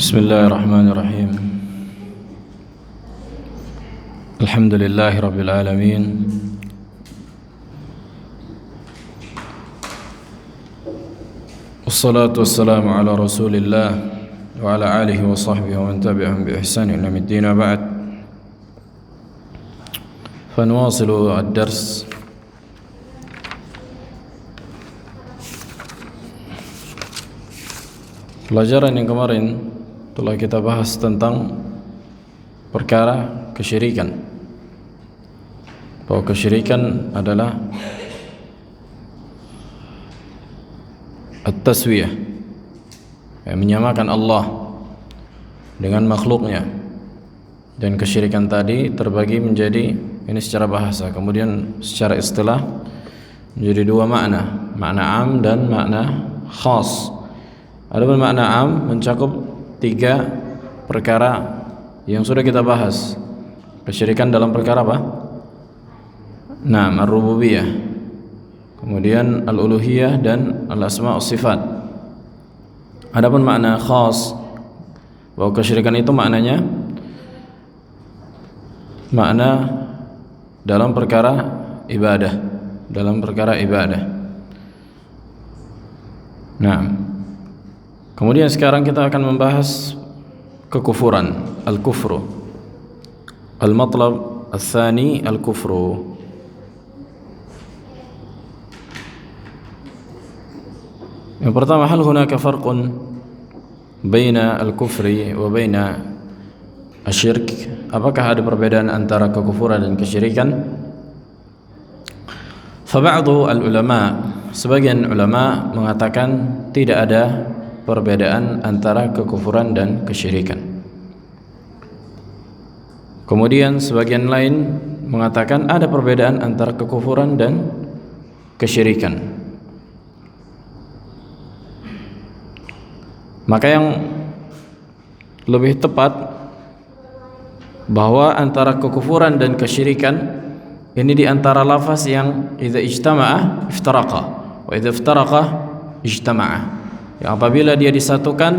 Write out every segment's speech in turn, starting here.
Bismillahirrahmanirrahim. Alhamdulillahi rabbil alamin. Wassalatu wassalamu ala Rasulillah wa ala alihi wa sahbihi wa man tabi'ahum bi ihsan ila yaumiddin. Ba'd. Fanwasilu ad-dars. Pelajaran yang kemarin telah kita bahas tentang perkara kesyirikan, bahwa kesyirikan adalah at-taswiyah, menyamakan Allah dengan makhluknya. Dan kesyirikan tadi terbagi menjadi, ini secara bahasa, kemudian secara istilah menjadi dua makna, makna am dan makna khas. Adapun makna am mencakup tiga perkara yang sudah kita bahas. Kesyirikan dalam perkara apa? Ar-rububiyah, kemudian al-uluhiyah dan al-asma' was-sifat. Adapun makna khas, bahwa kesyirikan itu maknanya makna dalam perkara ibadah, Kemudian sekarang kita akan membahas kekufuran, al-kufru. Al-matlab al-thani al-kufru. Yang pertama, hal hunaka farqun baina al-kufri wa baina asyirk? Apakah ada perbedaan antara kekufuran dan kesyirikan? Fa ba'du al-ulama, sebagian ulama mengatakan tidak ada perbedaan antara kekufuran dan kesyirikan. Kemudian sebagian lain mengatakan ada perbedaan antara kekufuran dan kesyirikan. Maka yang lebih tepat bahwa antara kekufuran dan kesyirikan ini di antara lafaz yang idza ijtama'a iftaraqa wa idza iftaraqa ijtama'a. Yang apabila dia disatukan,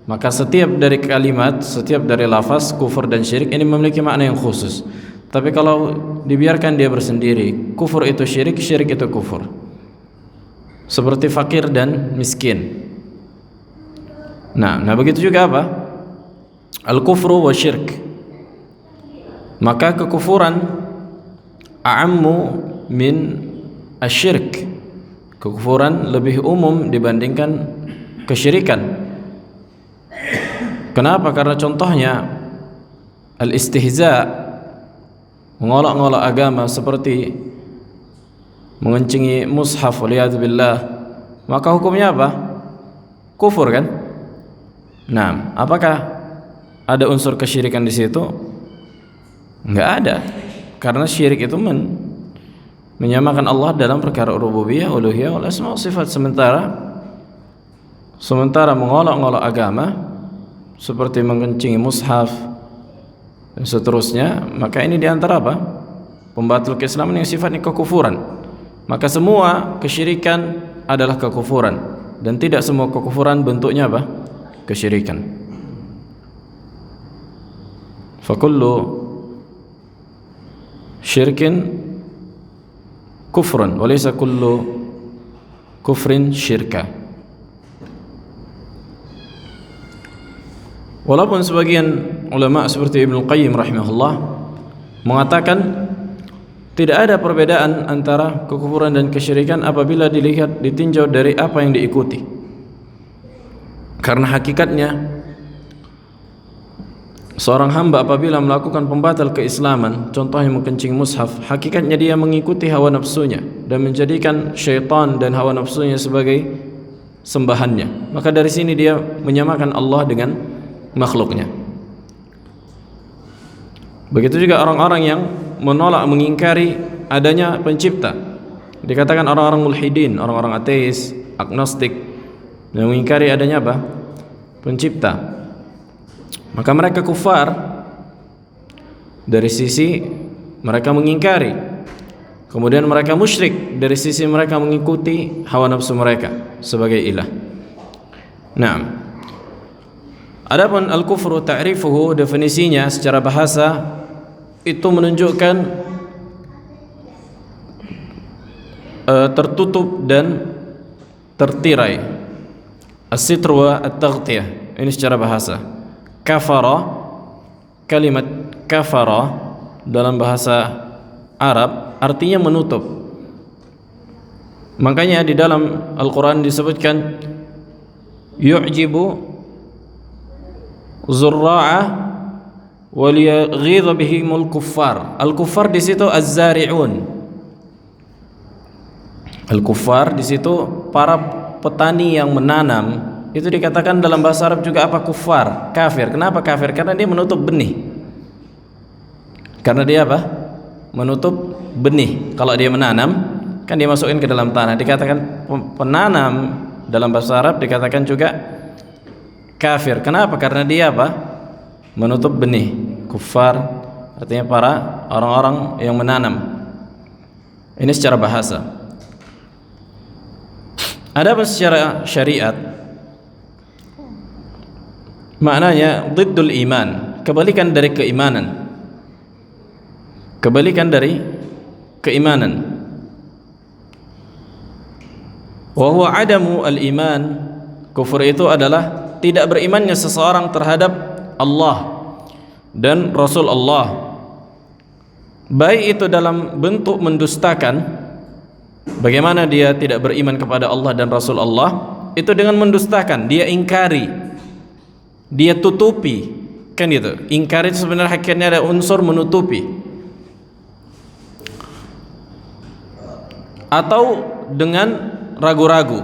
maka setiap dari kalimat, setiap dari lafaz kufur dan syirik ini memiliki makna yang khusus. Tapi kalau dibiarkan dia bersendiri, kufur itu syirik, syirik itu kufur. Seperti fakir dan miskin. Nah begitu juga apa? Al-kufru wa syirk. Maka kekufuran a'ammu min asyirk. Kekufuran lebih umum dibandingkan kesyirikan. Kenapa? Karena contohnya al-istihza, mengolok-olok agama, seperti mengencingi mushaf waliyadzubillah, maka hukumnya apa? Kufur, kan? Apakah ada unsur kesyirikan di situ? Enggak ada. Karena syirik itu menyamakan Allah dalam perkara rububiyah, uluhiyah, wal asma' wa sifat. Sementara mengolok-olok agama seperti mengencingi mushaf dan seterusnya, maka ini diantara apa? Pembatal keislaman yang sifatnya kekufuran. Maka semua kesyirikan adalah kekufuran, dan tidak semua kekufuran bentuknya apa? Kesyirikan. Fakullu syirkin kufrun walaysa kullu kufrin syirka. Walaupun sebagian ulama seperti Ibnu Qayyim rahimahullah mengatakan tidak ada perbedaan antara kekufuran dan kesyirikan apabila dilihat, ditinjau dari apa yang diikuti. Karena hakikatnya seorang hamba apabila melakukan pembatal keislaman, contohnya menkencing mushaf, hakikatnya dia mengikuti hawa nafsunya dan menjadikan syaitan dan hawa nafsunya sebagai sembahannya. Maka dari sini dia menyamakan Allah dengan makhluknya. Begitu juga orang-orang yang menolak, mengingkari adanya pencipta. Dikatakan orang-orang mulhidin, orang-orang ateis, agnostik, yang mengingkari adanya apa? Pencipta. Maka mereka kufar dari sisi mereka mengingkari, kemudian mereka musyrik dari sisi mereka mengikuti hawa nafsu mereka sebagai ilah. Adapun al-kufru ta'rifuhu, definisinya secara bahasa itu menunjukkan tertutup dan tertirai. As-sitr wa at-taghtiyah, ini secara bahasa. Kafara, kalimat kafara dalam bahasa Arab artinya menutup. Makanya di dalam Al-Quran disebutkan yu'jibu zurra'a waliyaghidha bihimul kuffar. Al-kuffar di situ az-zari'un. Al-kuffar di situ para petani yang menanam. Itu dikatakan dalam bahasa Arab juga apa? Kuffar, kafir. Kenapa kafir? Karena dia menutup benih. Karena dia apa? Menutup benih. Kalau dia menanam, kan dia masukin ke dalam tanah. Dikatakan penanam dalam bahasa Arab dikatakan juga kafir. Kenapa? Karena dia apa? Menutup benih. Kuffar artinya para orang-orang yang menanam. Ini secara bahasa. Adapun secara syariat, maknanya diddul iman, kebalikan dari keimanan. Kebalikan dari keimanan. Wa huwa adamu al-iman. Kufur itu adalah tidak berimannya seseorang terhadap Allah dan Rasul Allah, baik itu dalam bentuk mendustakan. Bagaimana dia tidak beriman kepada Allah dan Rasul Allah? Itu dengan mendustakan, dia ingkari, dia tutupi, kan itu. Ingkari itu sebenarnya hakikatnya ada unsur menutupi. Atau dengan ragu-ragu,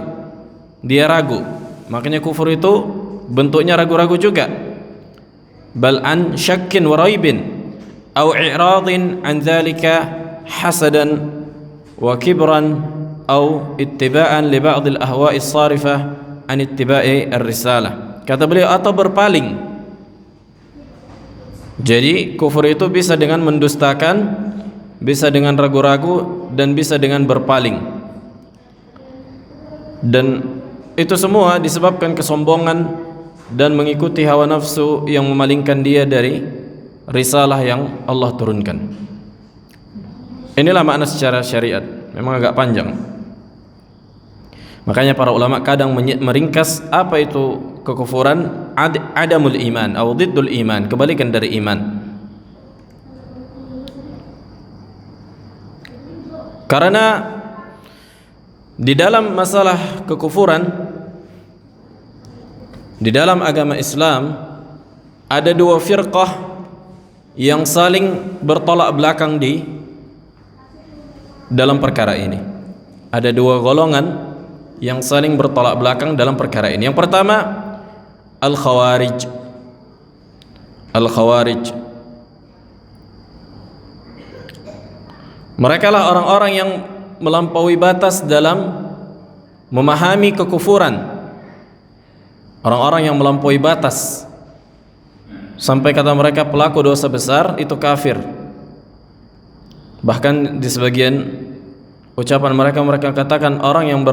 dia ragu. Makanya kufur itu bentuknya ragu-ragu juga. Bal an syakkin wa raibin aw i'radin an dzalika hasadan wa kibran aw ittiba'an li ba'd al-ahwa'i as-sarifah an ittiba'i ar-risalah. Kata beliau, atau berpaling. Jadi kufur itu bisa dengan mendustakan, bisa dengan ragu-ragu, dan bisa dengan berpaling. Dan itu semua disebabkan kesombongan dan mengikuti hawa nafsu yang memalingkan dia dari risalah yang Allah turunkan. Inilah makna secara syariat. Memang agak panjang. Makanya para ulama kadang meringkas apa itu kekufuran. Adamul iman atau diddul iman, kebalikan dari iman. Karena di dalam masalah kekufuran, di dalam agama Islam ada dua firqah yang saling bertolak belakang di dalam perkara ini. Ada dua golongan yang saling bertolak belakang dalam perkara ini. Yang pertama, Al-Khawarij. Al-Khawarij, mereka lah orang-orang yang melampaui batas dalam memahami kekufuran. Orang-orang yang melampaui batas sampai kata mereka pelaku dosa besar itu kafir. Bahkan di sebagian ucapan mereka katakan orang yang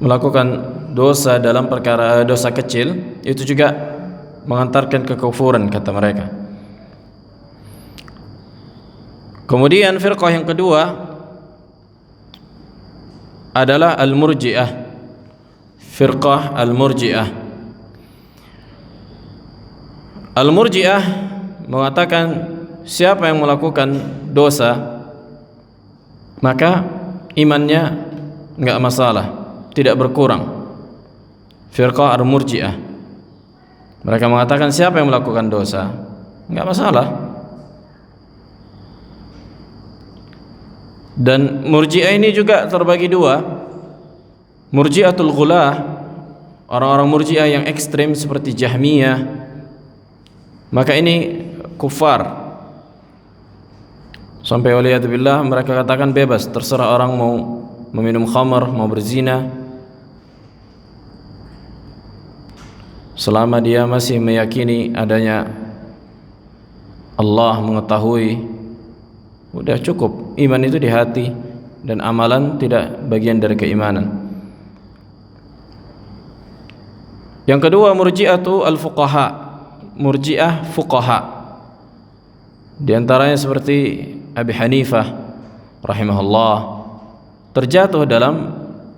melakukan dosa dalam perkara dosa kecil itu juga mengantarkan ke kekufuran, kata mereka. Kemudian firqah yang kedua adalah Al-Murji'ah. Firqah Al-Murji'ah. Al-Murji'ah mengatakan siapa yang melakukan dosa maka imannya enggak masalah, tidak berkurang. Firqah Al-Murji'ah, mereka mengatakan siapa yang melakukan dosa enggak masalah. Dan Murji'ah ini juga terbagi dua. Murji'atul Ghulah, orang-orang Murji'ah yang ekstrim seperti Jahmiyah, maka ini kufar. Sampai waliyadzubillah mereka katakan bebas, terserah orang mau meminum khamar, mau berzina, selama dia masih meyakini adanya Allah mengetahui, udah cukup. Iman itu di hati dan amalan tidak bagian dari keimanan. Yang kedua murji'atu al-fuqaha, murji'ah fuqaha. Di antaranya seperti Abi Hanifah rahimahullah terjatuh dalam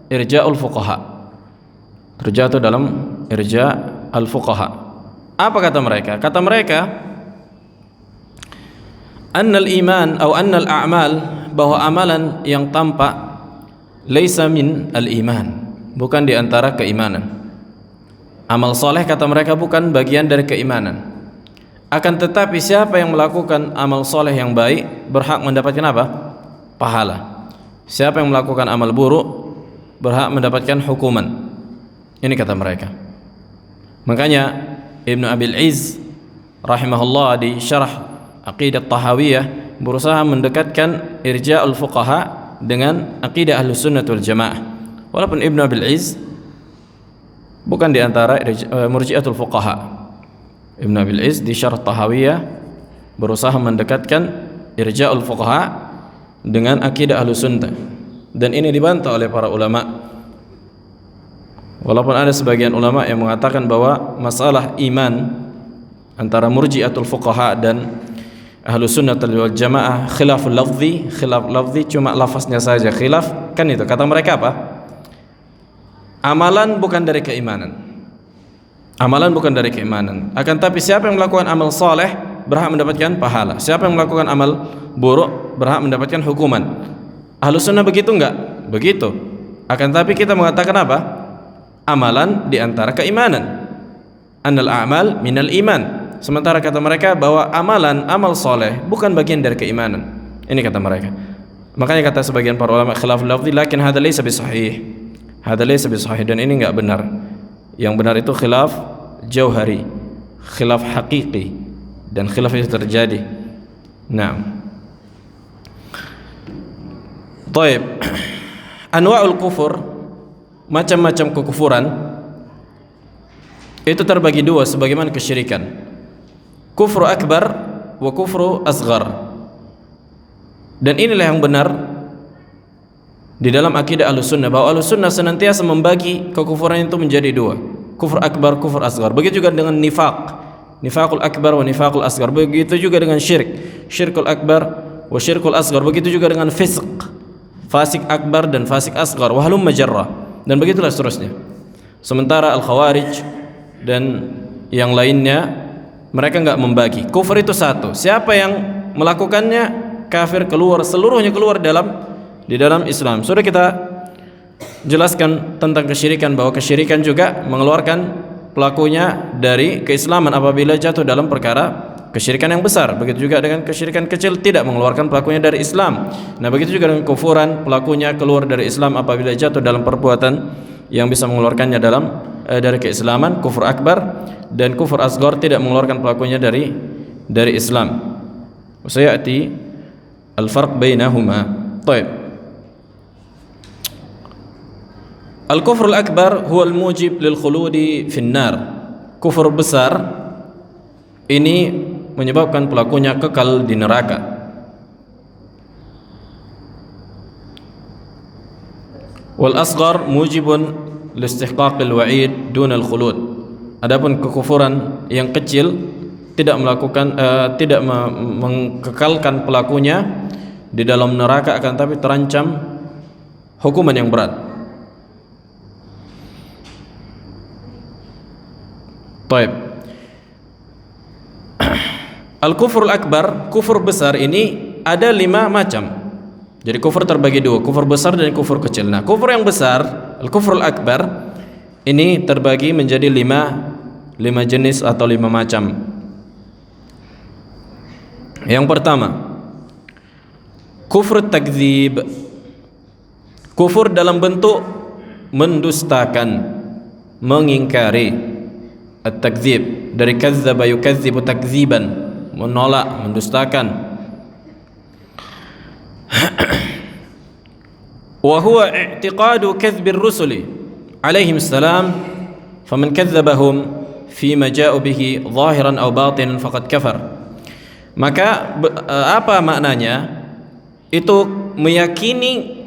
irja'ul fuqaha. Terjatuh dalam irja' al-fuqaha. Apa kata mereka? Kata mereka, annal iman atau annal a'mal, bahwa amalan yang tampak laisa min al-iman, bukan di antara keimanan. Amal soleh kata mereka bukan bagian dari keimanan. Akan tetapi siapa yang melakukan amal soleh yang baik berhak mendapatkan apa? Pahala. Siapa yang melakukan amal buruk berhak mendapatkan hukuman. Ini kata mereka. Makanya Ibnu Abil Izz rahimahullah di syarah Aqidah Tahawiyah berusaha mendekatkan irja'ul fuqaha dengan aqidah Ahlus Sunnah wal Jamaah. Walaupun Ibnu Abil Izz bukan di antara murji'atul fuqaha. Ibnu Abil Izz di syarah Tahawiyah berusaha mendekatkan irja'ul fuqaha dengan akidah Ahlus Sunnah, dan ini dibantah oleh para ulama. Walaupun ada sebagian ulama yang mengatakan bahwa masalah iman antara murji'atul fuqaha dan Ahlus Sunnah wal Jamaah khilaful lafzi, khilaf lafzi cuma lafaznya saja khilaf, kan itu kata mereka apa? Amalan bukan dari keimanan. Amalan bukan dari keimanan. Akan tapi siapa yang melakukan amal soleh berhak mendapatkan pahala. Siapa yang melakukan amal buruk berhak mendapatkan hukuman. Ahlus Sunnah begitu enggak? Begitu. Akan tapi kita mengatakan apa? Amalan di antara keimanan. Annal a'mal minal iman. Sementara kata mereka bahwa amalan, amal soleh bukan bagian dari keimanan. Ini kata mereka. Makanya kata sebagian para ulama khilaful lafzi, lakin hadza laysa bisahih. Hadza laysa bisahih, dan ini enggak benar. Yang benar itu khilaf jauhari, khilaf hakiki, dan khilaf itu terjadi. Nah, taib. Anwa'ul kufur, macam-macam kekufuran itu terbagi dua sebagaimana kesyirikan. Kufru akbar wa kufru asghar. Dan inilah yang benar di dalam akidah Ahlussunnah, bahwa Ahlussunnah senantiasa membagi kekufuran itu menjadi dua, kufur akbar, kufur asghar. Begitu juga dengan nifaq, nifaqul akbar wa nifaqul asghar. Begitu juga dengan syirik, syirkul akbar wa syirkul asghar. Begitu juga dengan fisq, fasik akbar dan fasik asghar, wa halum majarrah, dan begitulah seterusnya. Sementara al-khawarij dan yang lainnya mereka enggak membagi. Kufur itu satu, siapa yang melakukannya kafir, keluar, seluruhnya keluar di dalam Islam. Sudah kita jelaskan tentang kesyirikan, bahwa kesyirikan juga mengeluarkan pelakunya dari keislaman apabila jatuh dalam perkara kesyirikan yang besar. Begitu juga dengan kesyirikan kecil, tidak mengeluarkan pelakunya dari Islam. Nah, begitu juga dengan kufuran, pelakunya keluar dari Islam apabila jatuh dalam perbuatan yang bisa mengeluarkannya dari keislaman, kufur akbar, dan kufur asghar tidak mengeluarkan pelakunya dari Islam. Sayati al-farq bainahuma. Baik. Al-kufrul akbar huwa al-mujib lil khuludi fin nar. Kufur besar ini menyebabkan pelakunya kekal di neraka. Wal asghar mujibun li istihqaqil wa'id dun al-khulud. Adapun kekufuran yang kecil tidak mengekalkan pelakunya di dalam neraka, akan tapi terancam hukuman yang berat. Taib. Al-kufrul akbar, kufur besar ini ada 5 macam. Jadi kufur terbagi dua, kufur besar dan kufur kecil. Nah, kufur yang besar, al-kufrul akbar, ini terbagi menjadi 5 jenis atau 5 macam. Yang pertama, kufur takdzib. Kufur dalam bentuk mendustakan, mengingkari. At-takdzib dari kazzaba yukadzibu takdziban, menolak, mendustakan. Wa huwa i'tiqadu kadzbir rusuli alaihim salam, faman kadzabahum fima ja'u bihi zahiran aw batinan faqad kafar. Maka apa maknanya? Itu meyakini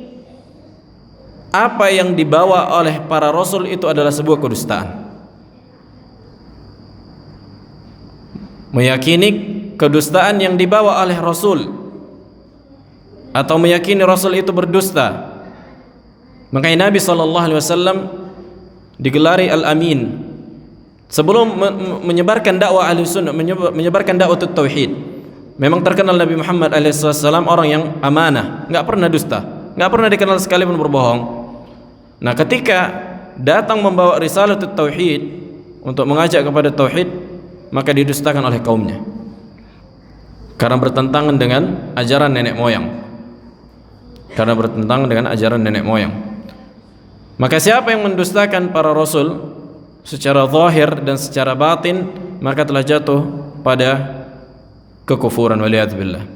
apa yang dibawa oleh para rasul itu adalah sebuah kedustaan. meyakini kedustaan yang dibawa oleh Rasul, atau meyakini Rasul itu berdusta. Makanya Nabi SAW digelari Al-Amin sebelum menyebarkan dakwah Ahlussunnah, menyebarkan dakwah tauhid. Memang terkenal Nabi Muhammad SAW orang yang amanah, nggak pernah dusta, nggak pernah dikenal sekalipun berbohong. Nah, ketika datang membawa risalah tauhid untuk mengajak kepada tauhid, maka didustakan oleh kaumnya karena bertentangan dengan ajaran nenek moyang. Karena bertentangan dengan ajaran nenek moyang. Maka siapa yang mendustakan para rasul secara zahir dan secara batin, maka telah jatuh pada kekufuran, waliyadzubillah.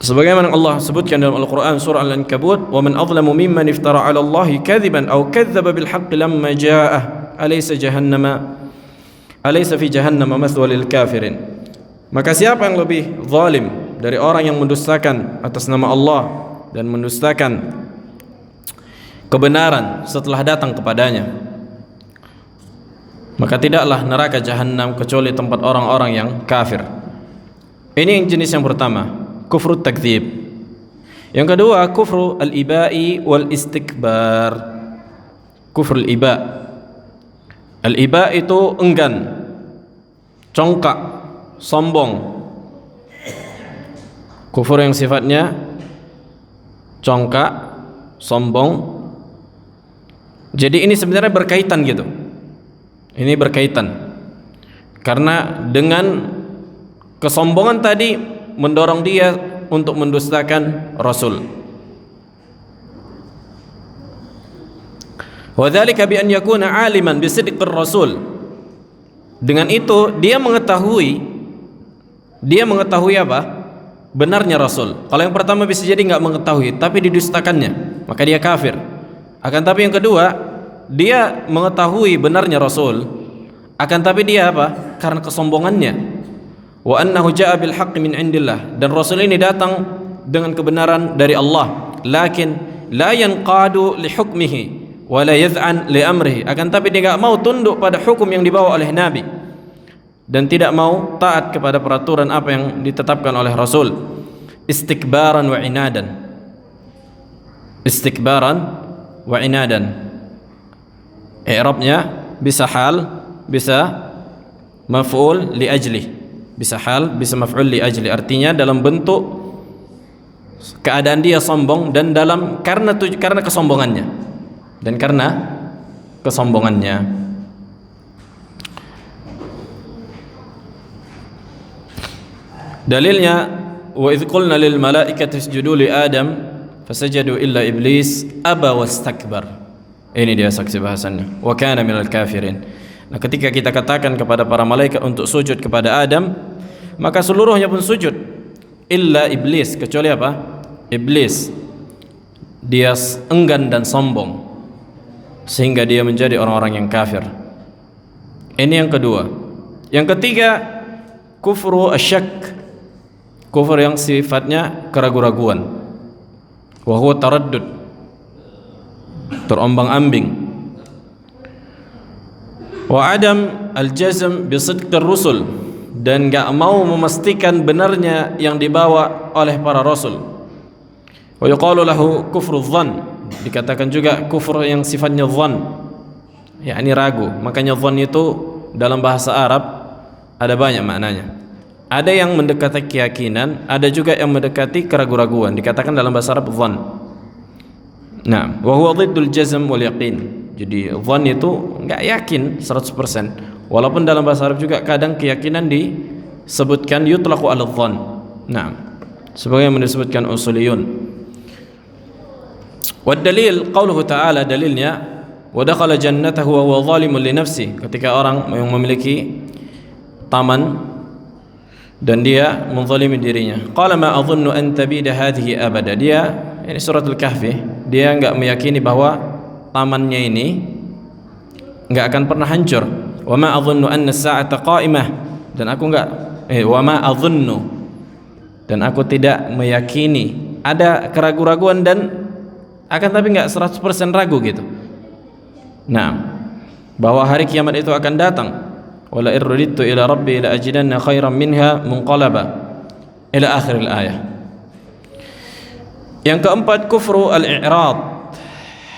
Sebagaimana Allah sebutkan dalam Al-Quran surah Al-Ankabut, wa man azlamu mimman iftara 'ala Allahi kadhiban aw kadzdzaba bil haqqi lamma ja'ah alaysa fi jahannama mathwa lil kafirin. Maka siapa yang lebih zalim dari orang yang mendustakan atas nama Allah dan mendustakan kebenaran setelah datang kepadanya, maka tidaklah neraka jahanam kecuali tempat orang-orang yang kafir. Ini yang jenis yang pertama, kufru takdzib. Yang kedua, kufru al-iba'i wal istikbar. Kufru al-iba'. Al-iba' itu enggan, congkak, sombong. Kufur yang sifatnya congkak, sombong. Jadi ini sebenarnya berkaitan gitu. Ini berkaitan. Karena dengan kesombongan tadi mendorong dia untuk mendustakan Rasul. Wa dzalika bi an yakuna 'aliman bi sidqir Rasul. Dengan itu dia mengetahui apa? Benarnya Rasul. Kalau yang pertama bisa jadi nggak mengetahui tapi didustakannya, maka dia kafir. Akan tapi yang kedua, dia mengetahui benarnya Rasul, akan tapi dia apa? Karena kesombongannya. Wa annahu jaa'a bil haqqi min indillah, dan Rasul ini datang dengan kebenaran dari Allah, lakin la yanqadu li hukmihi wa la yad'an li amrihi, akan tapi dia enggak mau tunduk pada hukum yang dibawa oleh Nabi dan tidak mau taat kepada peraturan apa yang ditetapkan oleh Rasul. Istikbaran wa inadan. Istikbaran wa inadan. I'rabnya bisa hal, bisa maf'ul li ajli. Bisa hal, bisa maf'ul li ajli. Artinya dalam bentuk keadaan dia sombong dan karena kesombongannya. Dan karena kesombongannya. Dalilnya, wa idh qulna lil malaikati isjudu li Adam fasajadu illa iblis aba wastakbar. Ini dia saksi bahasannya. Wa kana minal kafirin. Nah, ketika kita katakan kepada para malaikat untuk sujud kepada Adam, maka seluruhnya pun sujud illa iblis, kecuali apa? Iblis. Dia enggan dan sombong sehingga dia menjadi orang-orang yang kafir. Ini yang kedua. Yang ketiga, kufru asyak. Kufur yang sifatnya keraguan-raguan. Wa huwa taraddud, terombang-ambing. Wa adam al-jazm bi sidqir rusul, dan enggak mau memastikan benarnya yang dibawa oleh para rasul. Wa yuqalu lahu kufru dhann, dikatakan juga kufur yang sifatnya dhann, yakni ragu. Makanya dhann itu dalam bahasa Arab ada banyak maknanya. Ada yang mendekati keyakinan, ada juga yang mendekati keraguan-raguan. Dikatakan dalam bahasa Arab dhann. Nah, wa huwa dhiddul jazm wal yaqin. Jadi dhann itu enggak yakin 100%. Walaupun dalam bahasa Arab juga kadang keyakinan disebutkan yutlaqu 'ala dhann. Nah, sebagaimana disebutkan usuliyun. Wad dalil qauluhu ta'ala, dalilnya wa dakhala jannatahu wa huwa zalimun li nafsi, ketika orang yang memiliki taman dan dia menzalimi dirinya. Qala ma adhunnu an tabida hadhihi abada. Dia, ini suratul Kahfi, dia enggak meyakini bahwa tamannya ini enggak akan pernah hancur. Wa ma adhunnu anna as-sa'ata qa'imah, dan aku enggak wa ma adhunnu, dan aku tidak meyakini, ada keraguan-raguan dan akan tapi enggak 100% ragu gitu. Nah, bahwa hari kiamat itu akan datang. wala in ridtu ila rabbi la ajidanna khairan minha munqalaba ila akhir al-ayah. Yang keempat, kufru al-i'rad,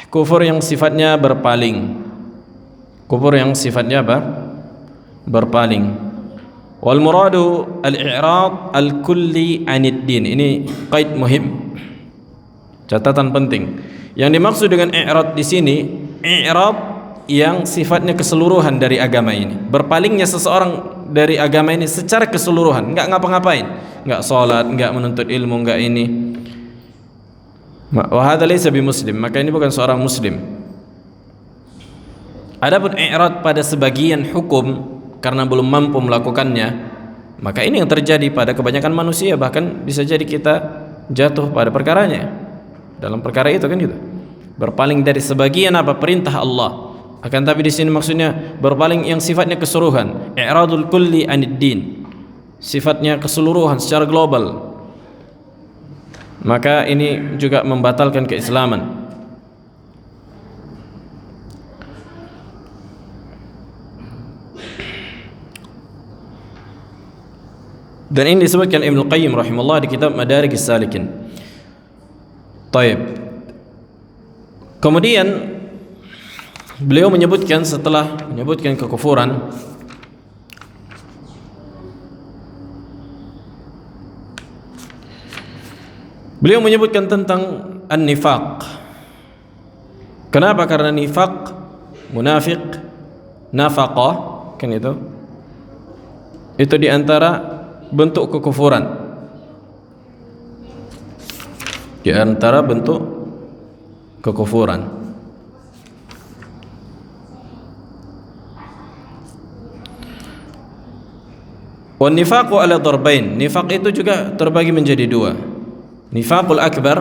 kufur yang sifatnya berpaling. Kufur yang sifatnya apa? Berpaling. Wal muradu al-i'rad al-kulli 'anid din. Ini qaid muhim. Catatan penting. Yang dimaksud dengan i'rad di sini, i'rad yang sifatnya keseluruhan dari agama ini. Berpalingnya seseorang dari agama ini secara keseluruhan, enggak ngapa-ngapain, enggak salat, enggak menuntut ilmu, enggak ini. Wa hadza laysa bimuslim, maka ini bukan seorang muslim. Adapun i'rad pada sebagian hukum karena belum mampu melakukannya, maka ini yang terjadi pada kebanyakan manusia, bahkan bisa jadi kita jatuh pada perkaranya. Dalam perkara itu kan gitu. Berpaling dari sebagian apa perintah Allah. Akan tapi di sini maksudnya berpaling yang sifatnya keseluruhan, i'radul kulli 'anid din. Sifatnya keseluruhan secara global. Maka ini juga membatalkan keislaman. Dan ini disebutkan Ibnu Qayyim rahimahullah di kitab Madarijus Salikin. Taib. Kemudian beliau menyebutkan, setelah menyebutkan kekufuran, beliau menyebutkan tentang an-nifaq. Kenapa? Karena nifaq, munafik, nafaqah, kan itu di antara bentuk kekufuran. Di antara bentuk kekufuran. Wan nifaqu ala darbain. Nifaq itu juga terbagi menjadi dua. Nifaqul akbar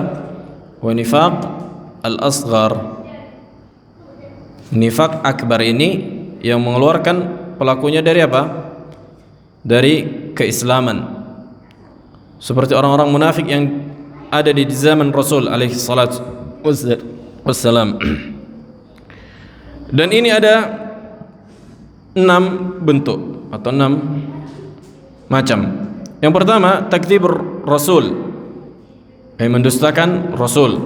wa nifaq al-asghar. Nifaq akbar ini yang mengeluarkan pelakunya dari apa? Dari keislaman. Seperti orang-orang munafik yang ada di zaman Rasul alaihi salatu wassalam. Dan ini ada 6 bentuk atau 6 macam. Yang pertama, takdzibur rasul, mendustakan rasul.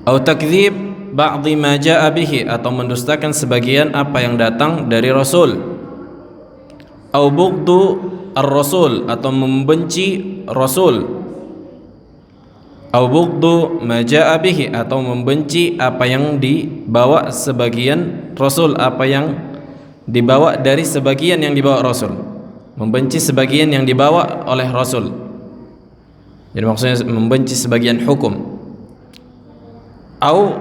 Atau takdzib ba'dhi ma jaa'a bihi, atau mendustakan sebagian apa yang datang dari rasul. Atau bughdu ar-rasul, atau membenci rasul. Au bughdu ma jaa'a bihi, atau membenci apa yang dibawa sebagian rasul, apa yang dibawa dari sebagian yang dibawa rasul. Membenci sebagian yang dibawa oleh rasul. Jadi maksudnya membenci sebagian hukum. Au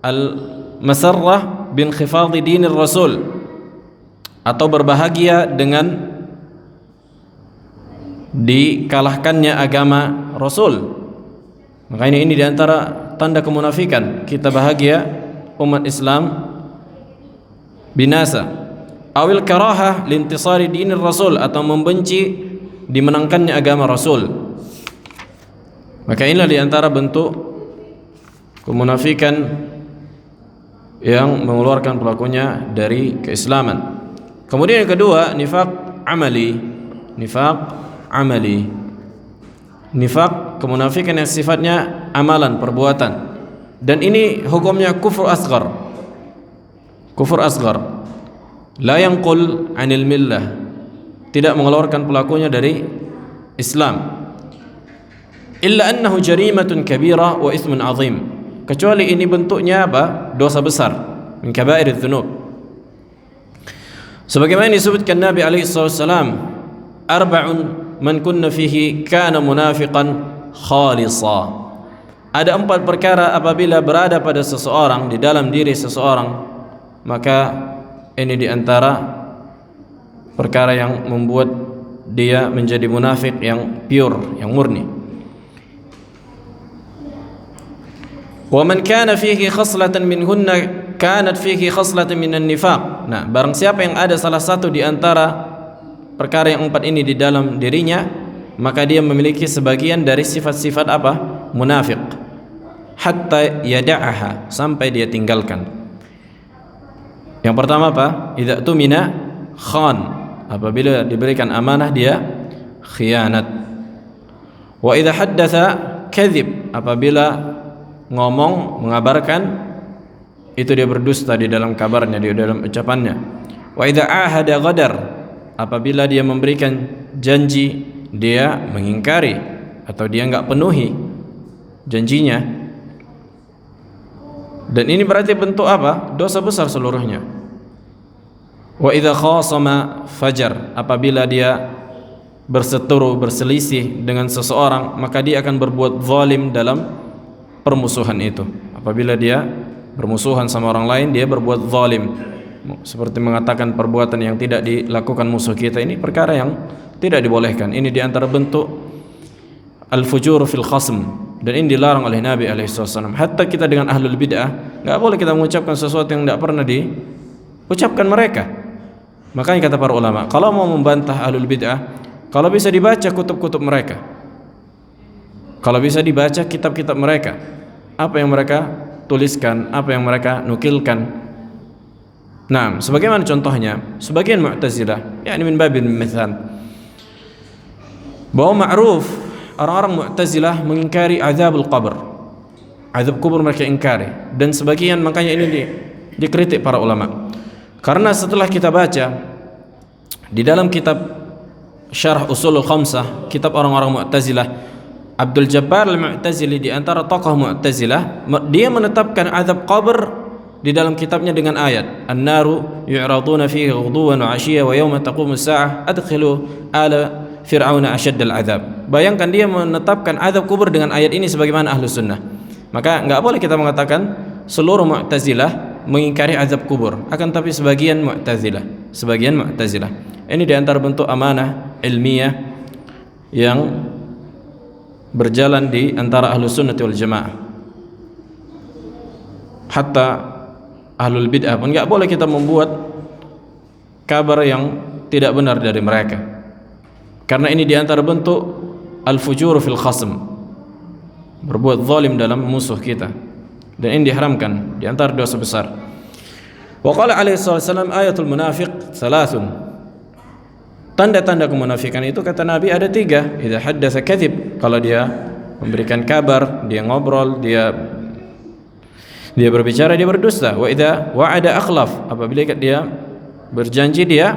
al-masarrah bin khifadhi dinir rasul, atau berbahagia dengan dikalahkannya agama rasul. Makanya ini diantara tanda kemunafikan. Kita bahagia umat Islam binasa. Awil karahah lintisari dinir rasul, atau membenci dimenangkannya agama rasul. Maka inilah diantara bentuk kemunafikan yang mengeluarkan pelakunya dari keislaman. Kemudian yang kedua, nifaq amali. Nifaq amali. Nifaq, kemunafikan yang sifatnya amalan, perbuatan. Dan ini hukumnya kufur asghar. Kufur asghar. La yanqul 'anil millah. Tidak mengeluarkan pelakunya dari Islam. Illa annahu jarimatun kabirah wa ithmun 'azim. Kecuali ini bentuknya apa? Dosa besar, min kaba'irudz dzunub. Sebagaimana disebutkan Nabi alaihi wasallam, arba'un man kunna fihi kana munafiqan khalisa. Ada 4 perkara apabila berada pada seseorang, di dalam diri seseorang, maka ini diantara perkara yang membuat dia menjadi munafik yang pure, yang murni. Wa man kana fihi khaslatan minhunna kanat fihi khaslatan minan nifaq. Nah, barang siapa yang ada salah satu di antara perkara yang 4 ini di dalam dirinya, maka dia memiliki sebagian dari sifat-sifat apa? Munafik. Hatta yada'aha, sampai dia tinggalkan. Yang pertama apa? Idza tumina khan, apabila diberikan amanah dia khianat. Wa idza haddatsa kadzib, apabila ngomong mengabarkan itu dia berdusta di dalam kabarnya, di dalam ucapannya. Wa idza ahada ghadar, apabila dia memberikan janji dia mengingkari atau dia enggak penuhi janjinya. Dan ini berarti bentuk apa? Dosa besar seluruhnya. Wa idza khasama fajar, apabila dia berseteru, berselisih dengan seseorang, maka dia akan berbuat zalim dalam permusuhan itu. Apabila dia bermusuhan sama orang lain, dia berbuat zalim, seperti mengatakan perbuatan yang tidak dilakukan musuh kita. Ini perkara yang tidak dibolehkan. Ini di antara bentuk al-fujur fil khasm, dan ini dilarang oleh Nabi SAW. Hatta kita dengan ahlul bid'ah, enggak boleh kita mengucapkan sesuatu yang tidak pernah diucapkan mereka. Makanya kata para ulama, kalau mau membantah ahlul bid'ah, kalau bisa dibaca kutub-kutub mereka, kalau bisa dibaca kitab-kitab mereka, apa yang mereka tuliskan, apa yang mereka nukilkan. Nah, sebagaimana contohnya sebagian Mu'tazilah, yakni min babil mithal, bahwa ma'ruf orang-orang Mu'tazilah mengingkari azabul qabr, azab kubur mereka ingkari, dan sebagian makanya ini dikritik para ulama. Karena setelah kita baca di dalam kitab Syarah Ushulul Khamsah, kitab orang-orang Mu'tazilah, Abdul Jabbar Al-Mu'tazili di antara tokoh Mu'tazilah, dia menetapkan azab qabr di dalam kitabnya dengan ayat An-naru yu'raduna fihi ghuduwan wa 'ashiyya wa yawma taqumu as-sa'ah adkhilu ala fir'auna asyaddal azab. Bayangkan dia menetapkan azab kubur dengan ayat ini sebagaimana Ahlus Sunnah. Maka enggak boleh kita mengatakan seluruh Mu'tazilah mengingkari azab kubur, akan tapi sebagian Mu'tazilah. Ini di antara bentuk amanah ilmiah yang berjalan di antara Ahlus Sunnah wal Jamaah. Hatta Ahlul Bid'ah pun enggak boleh kita membuat kabar yang tidak benar dari mereka, karena ini di antara bentuk al-fujur fil khasm, berbuat zalim dalam musuh kita, dan ini diharamkan di antara dosa besar. Wa qala alaihi wasallam ayatul munafiq thalathun, tanda-tanda kemunafikan itu kata Nabi ada 3. Idza haddatsa kadzib, kalau dia memberikan kabar, dia ngobrol, dia berbicara, dia berdusta. Wa idza wa'ada akhlaf, apabila dia berjanji dia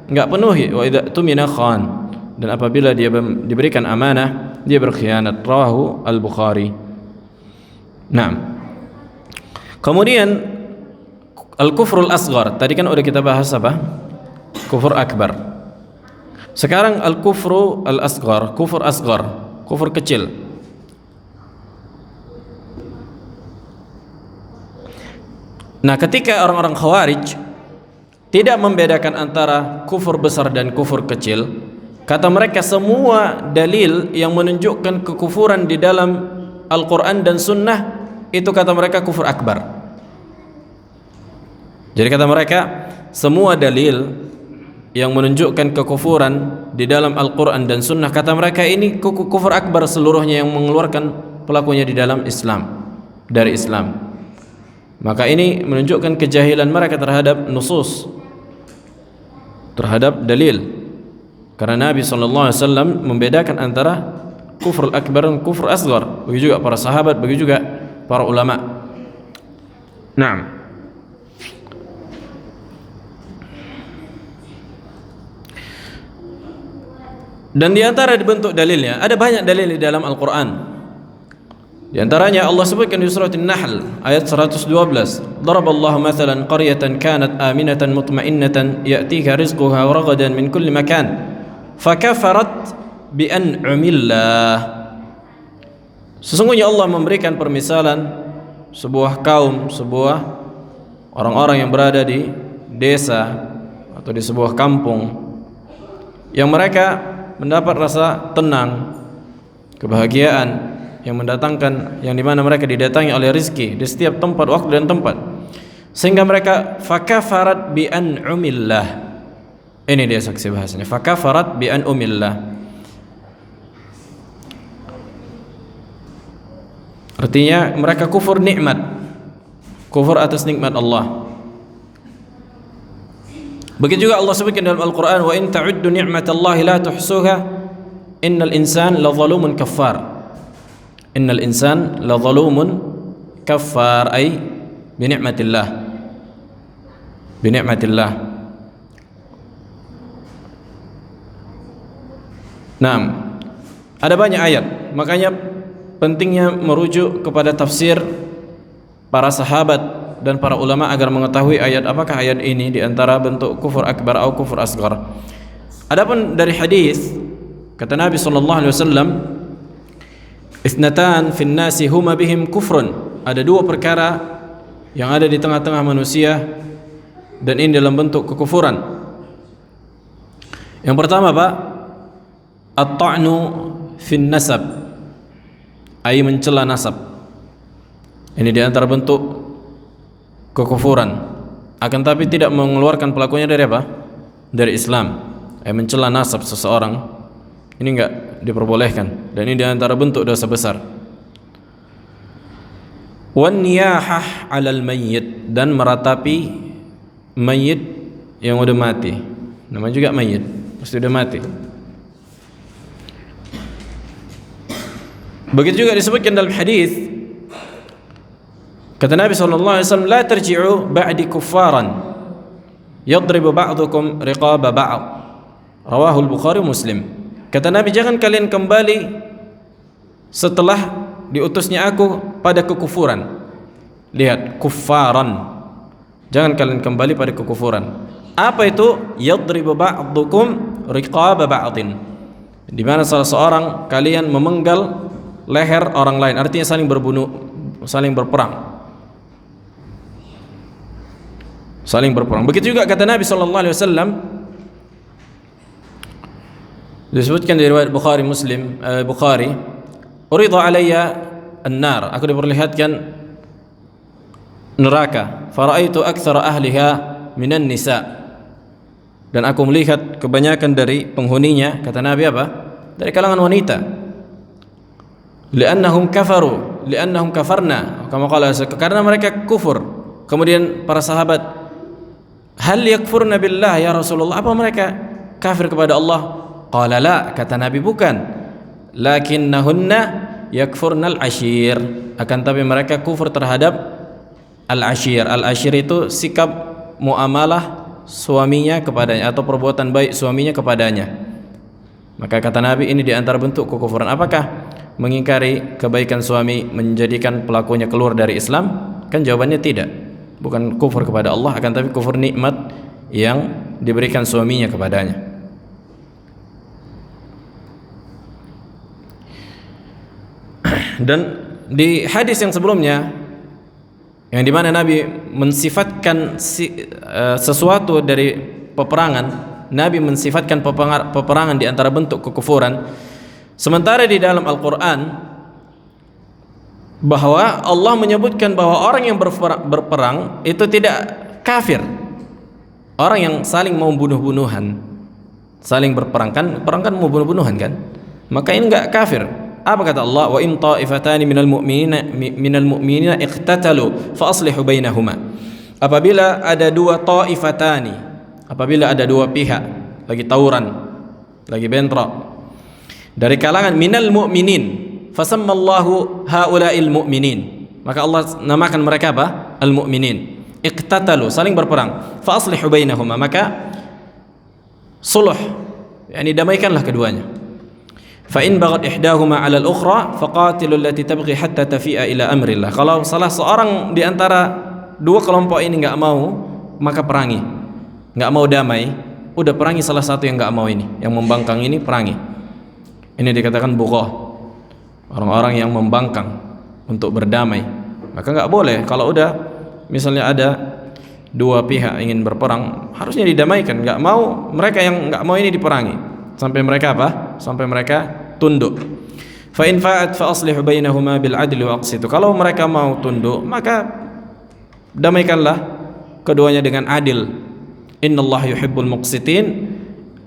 enggak penuhi. Wa idza tumina khan, dan apabila dia diberikan amanah dia berkhianat. Rawahu Al-Bukhari. Nah, kemudian al-kufrul asghar, tadi kan udah kita bahas apa? Kufur akbar. Sekarang al-kufru al-asghar, kufur asghar, kufur kecil. Nah, ketika orang-orang Khawarij tidak membedakan antara kufur besar dan kufur kecil, kata mereka semua dalil yang menunjukkan kekufuran di dalam Al-Quran dan Sunnah itu kata mereka kufur akbar. Jadi kata mereka semua dalil yang menunjukkan kekufuran di dalam Al-Quran dan Sunnah, kata mereka ini kufur akbar seluruhnya, yang mengeluarkan pelakunya di dalam Islam, dari Islam. Maka ini menunjukkan kejahilan mereka terhadap nusus, terhadap dalil. Karena Nabi SAW membedakan antara kufur akbar dan kufur asghar, begitu juga para sahabat, begitu juga para ulama. Naam. Dan di antara bentuk dalilnya, ada banyak dalil di dalam Al-Quran. Di antaranya Allah sebutkan di surah An-Nahl ayat 112, Daraballahu mathalan qaryatan kanat aminatan mutmainnatan ya'tiha rizquha ragadan min kulli makan fakafarat bi an'amillah. Sesungguhnya Allah memberikan permisalan sebuah kaum, sebuah orang-orang yang berada di desa atau di sebuah kampung, yang mereka mendapat rasa tenang, kebahagiaan yang mendatangkan, yang dimana mereka didatangi oleh rizki di setiap tempat, waktu dan tempat, sehingga mereka fakafarat bi an'umillah. Ini dia saksi bahasanya, fakafarat bi an'umillah, artinya mereka kufur nikmat, kufur atas nikmat Allah. Begitu juga Allah sebutkan dalam Al-Quran, wa in ta'uddu ni'matallahi la tuhsuha innal insan la zalumun kaffar. Innal insan la zalumun kaffar, ay bi ni'matillah. Bi ni'matillah. Naam. Ada banyak ayat, makanya pentingnya merujuk kepada tafsir para sahabat dan para ulama agar mengetahui ayat apakah ayat ini di antara bentuk kufur akbar atau kufur asghar. Adapun dari hadis, kata Nabi sallallahu alaihi wasallam, "Ithnatan fin nasi huma bihim kufrun." Ada dua perkara yang ada di tengah-tengah manusia dan ini dalam bentuk kekufuran. Yang pertama, Pak, at-ta'nu fin nasab, ay mencela nasab. Ini di antara bentuk kekufuran. Akan tapi tidak mengeluarkan pelakunya dari apa? Dari Islam. Ay mencela nasab seseorang. Ini enggak diperbolehkan dan ini di antara bentuk dosa besar. Wan niyahah 'alal mayyit, dan meratapi mayit yang udah mati. Namanya juga mayit, pasti udah mati. Begitu juga disebutkan dalam hadis, kata Nabi sallallahu alaihi wasallam, la tarji'u ba'di kuffaran yadribu ba'dukum riqaba ba'd. Rawahu al-Bukhari Muslim. Kata Nabi, jangan kalian kembali setelah diutusnya aku pada kekufuran. Lihat, kuffaran. Jangan kalian kembali pada kekufuran. Apa itu? Yadribu ba'dukum riqaba ba'din. Di mana salah seorang kalian memenggal leher orang lain, artinya saling berbunuh, saling berperang. Saling berperang. Begitu juga kata Nabi sallallahu alaihi wasallam, disebutkan dari riwayat Bukhari Muslim, Bukhari, "Urida alayya an-nar." Aku diperlihatkan neraka, faraitu aktsara ahliha minan nisa. Dan aku melihat kebanyakan dari penghuninya, kata Nabi apa? Dari kalangan wanita. Li'annahum kafaru, li'annahum kafarna, kama qala, karena mereka kufur. Kemudian para sahabat, hal yakfurna billah ya Rasulullah, apa mereka kafir kepada Allah? Qala la, kata Nabi, bukan, lakinnahunna yakfurnal ashir, akan tapi mereka kufur terhadap al-ashir. Al-ashir itu sikap muamalah suaminya kepadanya atau perbuatan baik suaminya kepadanya. Maka kata Nabi, ini di antara bentuk kekufuran. Apakah mengingkari kebaikan suami menjadikan pelakunya keluar dari Islam? Kan jawabannya tidak. Bukan kufur kepada Allah, akan tapi kufur nikmat yang diberikan suaminya kepadanya. Dan di hadis yang sebelumnya, yang dimana Nabi mensifatkan sesuatu dari peperangan, Nabi mensifatkan peperangan di antara bentuk kekufuran. Sementara di dalam Al-Quran bahwa Allah menyebutkan bahwa orang yang berperang itu tidak kafir. Orang yang saling mau bunuh-bunuhan, saling berperang, kan perang kan mau bunuh-bunuhan kan, maka ini enggak kafir. Apa kata Allah? Wa in ta'ifatani minal mu'minina iqtatalu fa aslihu bainahuma. Apabila ada dua ta'ifatani, apabila ada dua pihak lagi tawuran, lagi bentrok dari kalangan minal mu'minin, fasammallahu haula'il mu'minin, maka Allah namakan mereka apa? Al-mu'minin. Iqtatalu, saling berperang, fa aslihu bainahuma, maka suluh, yakni damaikanlah keduanya. Fa in baghat ihdahuma 'ala al-ukhra faqatilul lati tabghi hatta tafi'a ila amrillah. Kalau salah seorang di antara dua kelompok ini enggak mau, maka perangi. Enggak mau damai, udah perangi salah satu yang enggak mau ini, yang membangkang ini perangi. Ini dikatakan bughah, orang-orang yang membangkang untuk berdamai. Maka enggak boleh kalau udah misalnya ada dua pihak ingin berperang, harusnya didamaikan. Enggak mau, mereka yang enggak mau ini diperangi sampai mereka apa? Sampai mereka tunduk. Fa in fa'at fa aslihu bainahuma bil 'adli wa aqsitu. Kalau mereka mau tunduk, maka damaikanlah keduanya dengan adil. Innallaha yuhibbul muqsitin.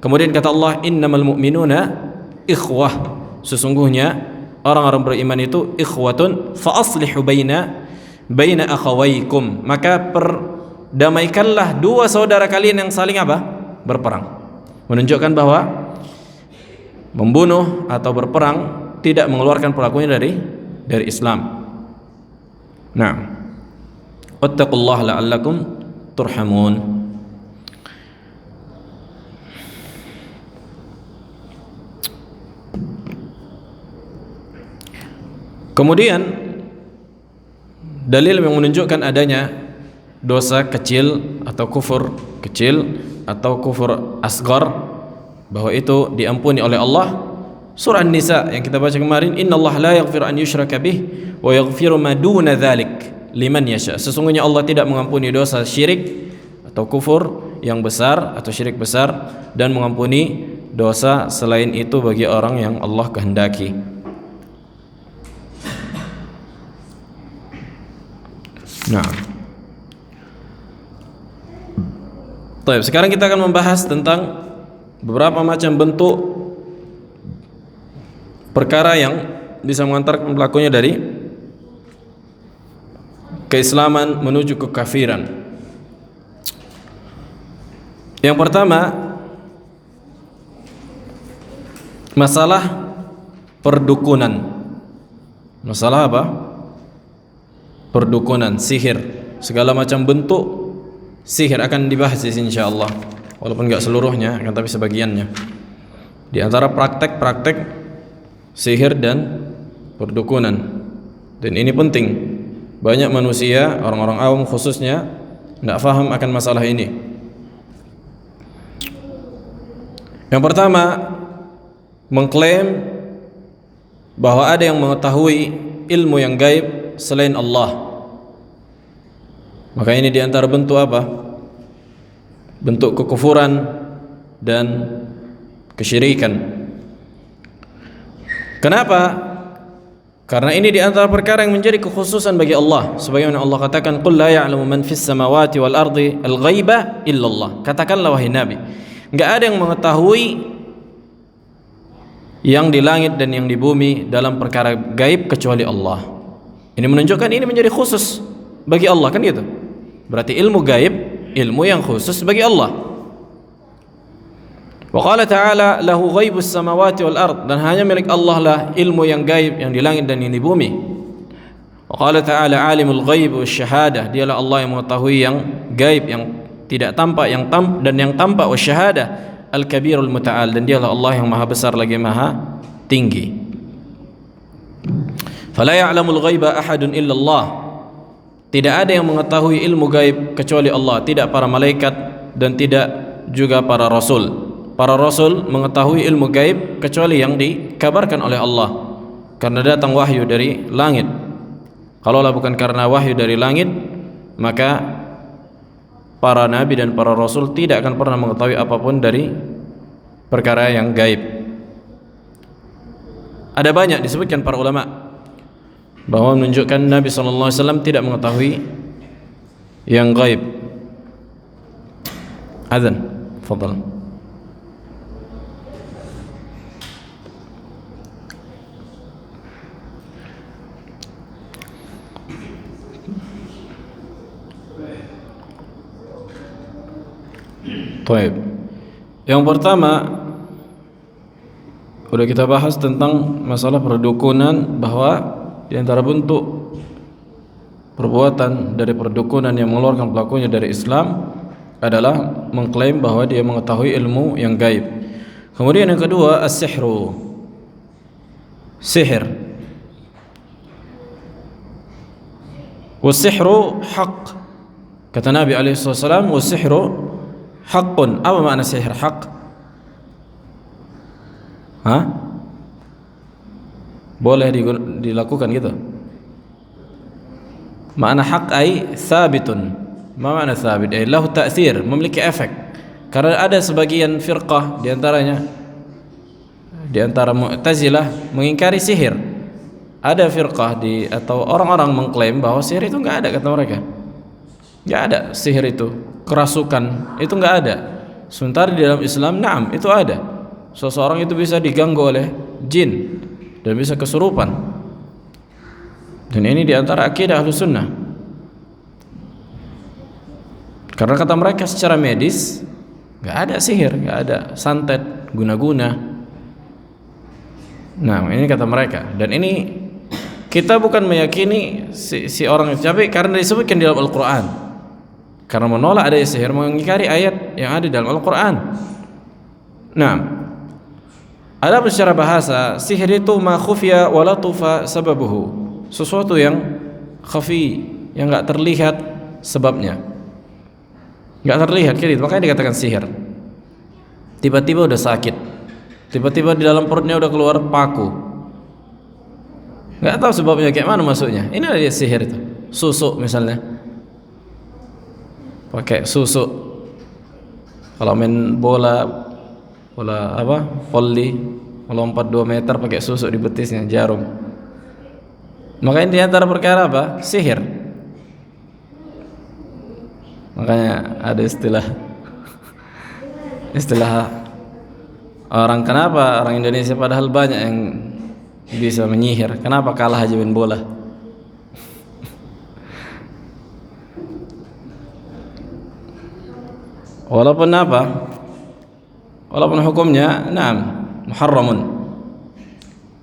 Kemudian kata Allah, innamal mu'minuna ikhwah. Sesungguhnya orang-orang beriman itu ikhwatun, fa aslihu baina akhawaykum. Maka damaikanlah dua saudara kalian yang saling apa? Berperang. Menunjukkan bahwa membunuh atau berperang tidak mengeluarkan pelakunya dari Islam. Nah, wattaqullaha la'allakum turhamun. Kemudian dalil yang menunjukkan adanya dosa kecil atau kufur kecil atau kufur asghar, bahwa itu diampuni oleh Allah, surah An-Nisa yang kita baca kemarin, innallaha la yaghfiru an yushraka bih wa yaghfiru ma duna dzalik liman yasha. Sesungguhnya Allah tidak mengampuni dosa syirik atau kufur yang besar atau syirik besar, dan mengampuni dosa selain itu bagi orang yang Allah kehendaki. Nah, baik, sekarang kita akan membahas tentang beberapa macam bentuk perkara yang bisa mengantarkan pelakunya dari keislaman menuju kekafiran. Yang pertama, masalah perdukunan. Masalah apa? Perdukunan, sihir, segala macam bentuk sihir akan dibahas di sini insyaallah. Walaupun enggak seluruhnya, akan tapi sebagiannya. Di antara praktek-praktek sihir dan perdukunan. Dan ini penting. Banyak manusia, orang-orang awam khususnya, enggak paham akan masalah ini. Yang pertama, mengklaim bahwa ada yang mengetahui ilmu yang gaib selain Allah. Maka ini diantara bentuk apa? Bentuk kekufuran dan kesyirikan. Kenapa? Karena ini diantara perkara yang menjadi kekhususan bagi Allah. Sebagaimana Allah katakan, qul la ya'lamu man fis samawati wal ardi al-ghaiba illallah. Katakanlah wahai Nabi, enggak ada yang mengetahui yang di langit dan yang di bumi dalam perkara gaib kecuali Allah. Ini menunjukkan ini menjadi khusus bagi Allah, kan gitu. Berarti ilmu gaib, ilmu yang khusus bagi Allah. Wa qala ta'ala lahu ghaibus samawati wal ard, dan hanya milik Allah lah ilmu yang gaib yang di langit dan yang di bumi. Wa qala ta'ala alimul ghaib wasyahadah, dialah Allah yang mengetahui yang gaib, yang tidak tampak, yang tampak, wasyahadah al-kabirul muta'al, dan dialah Allah yang maha besar lagi maha tinggi. Fala ya'lamul ghaiba ahadun illallah. Tidak ada yang mengetahui ilmu gaib kecuali Allah, tidak para malaikat dan tidak juga para rasul. Para rasul mengetahui ilmu gaib kecuali yang dikabarkan oleh Allah, karena datang wahyu dari langit. Kalaulah bukan karena wahyu dari langit, maka para nabi dan para rasul tidak akan pernah mengetahui apapun dari perkara yang gaib. Ada banyak disebutkan para ulama bahwa menunjukkan Nabi SAW tidak mengetahui yang gaib. Azan, fadal. Baik. Yang pertama, sudah kita bahas tentang masalah perdukunan, bahwa di antara bentuk perbuatan dari perdukunan yang mengeluarkan pelakunya dari Islam adalah mengklaim bahwa dia mengetahui ilmu yang gaib. Kemudian yang kedua, as-sihru, sihir. Was-sihru haqq. Kata Nabi SAW, was-sihru haqqun. Apa makna sihir haqq? Boleh dilakukan gitu. Makna haq ay thabitun. Ma makna thabit? Ay lahu ta'thir, memiliki efek. Karena ada sebagian firqah di antaranya, di antara Mu'tazilah, mengingkari sihir. Ada firqah atau orang-orang mengklaim bahwa sihir itu enggak ada, kata mereka. Enggak ada sihir itu, kerasukan itu enggak ada. Sementara di dalam Islam, na'am, itu ada. Seseorang itu bisa diganggu oleh jin dan bisa kesurupan. Dan ini diantara akidah Ahlus Sunnah. Karena kata mereka secara medis nggak ada sihir, nggak ada santet, guna-guna. Nah, ini kata mereka. Dan ini kita bukan meyakini si orang itu, tapi karena disebutkan di dalam Al-Quran. Karena menolak adanya sihir, mengingkari ayat yang ada dalam Al-Quran. Nah, ada secara bahasa, sihir itu ma khufiya wa latufa sababuhu, sesuatu yang khafi, yang enggak terlihat sebabnya. Enggak terlihat gitu, makanya dikatakan sihir. Tiba-tiba udah sakit. Tiba-tiba di dalam perutnya udah keluar paku. Enggak tahu sebabnya kayak mana masuknya. Ini adalah sihir itu. Susuk misalnya. Pakai susuk. Kalau main bola apa? Volley, melompat 2 meter pakai susuk di betisnya, jarum. Makanya di antara perkara apa? Sihir. Makanya ada istilah orang, kenapa orang Indonesia padahal banyak yang bisa menyihir, kenapa kalah aja main bola? Walaupun apa? Walaupun hukumnya muharramun.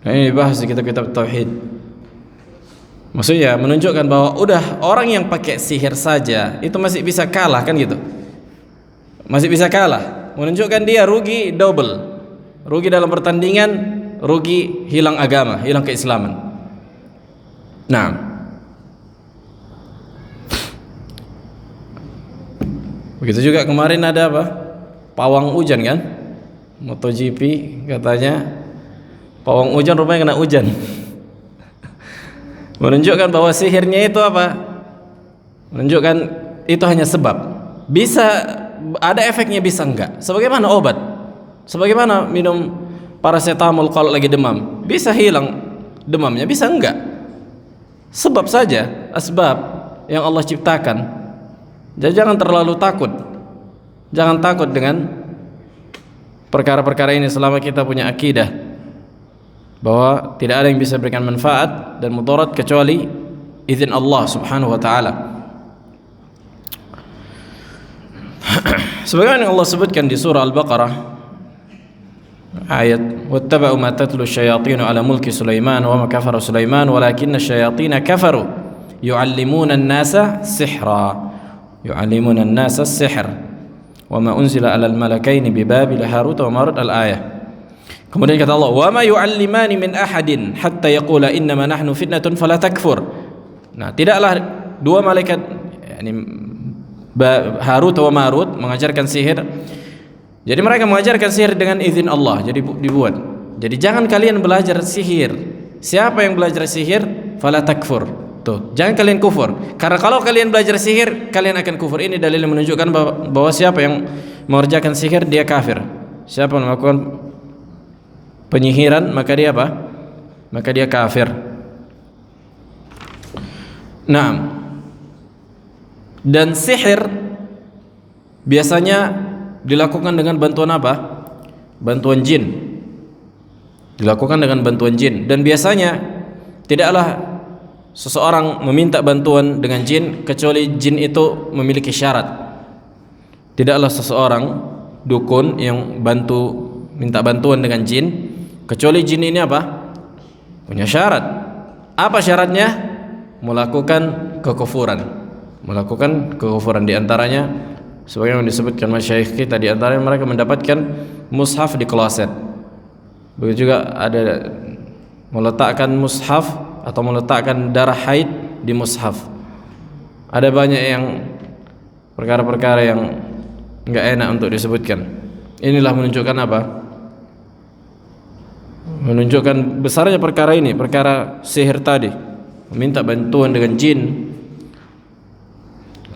Nah, ini dibahas di kitab-kitab tauhid. Maksudnya menunjukkan bahwa udah orang yang pakai sihir saja itu masih bisa kalah kan gitu. Masih bisa kalah. Menunjukkan dia rugi double. Rugi dalam pertandingan, rugi hilang agama, hilang keislaman. Nah, begitu juga kemarin ada apa? Pawang hujan kan? MotoGP katanya pawang hujan rupanya kena hujan. Menunjukkan bahwa sihirnya itu apa? Menunjukkan itu hanya sebab. Bisa ada efeknya, bisa enggak. Sebagaimana obat. Sebagaimana minum paracetamol kalau lagi demam, bisa hilang demamnya, bisa enggak. Sebab saja, asbab yang Allah ciptakan. Jadi jangan terlalu takut. Jangan takut dengan perkara-perkara ini selama kita punya akidah bahwa tidak ada yang bisa berikan manfaat dan mudarat kecuali izin Allah Subhanahu wa taala. Sebagaimana yang Allah sebutkan di surah Al-Baqarah ayat wattaba'u ma tatlu asyayatin ala mulki Sulaiman wa ma kafara Sulaiman walakinna asyayatin kafaru yu'allimuna an-nasa sihra yu'allimuna an-nasa as-sihr wa ma unzila 'alal malakaini bi Babil Harut wa Marut al-ayah. Kemudian kata Allah, "Wa ma yu'allimani min ahadin hatta yaqula innama nahnu fitnatun fala takfur." Nah, tidaklah dua malaikat yakni Harut wa Marut mengajarkan sihir. Jadi mereka mengajarkan sihir dengan izin Allah, jadi dibuat. Jadi jangan kalian belajar sihir. Siapa yang belajar sihir, fala takfur. Tuh, jangan kalian kufur. Karena kalau kalian belajar sihir, kalian akan kufur. Ini dalil yang menunjukkan bahwa siapa yang mengerjakan sihir dia kafir. Siapa yang melakukan penyihiran maka dia apa? Maka dia kafir. Nah, dan sihir biasanya dilakukan dengan bantuan apa? Bantuan jin. Dilakukan dengan bantuan jin. Dan biasanya tidaklah seseorang meminta bantuan dengan jin kecuali jin itu memiliki syarat. Tidaklah seseorang dukun yang minta bantuan dengan jin kecuali jin ini apa? Punya syarat. Apa syaratnya? Melakukan kekufuran. Melakukan kekufuran, di antaranya sebagaimana disebutkan masyayikh kita, di antaranya mereka mendapatkan mushaf di kloset. Begitu juga ada meletakkan mushaf atau meletakkan darah haid di mushaf. Ada banyak yang perkara-perkara yang enggak enak untuk disebutkan. Inilah menunjukkan apa? Menunjukkan besarnya perkara ini, perkara sihir tadi. Meminta bantuan dengan jin.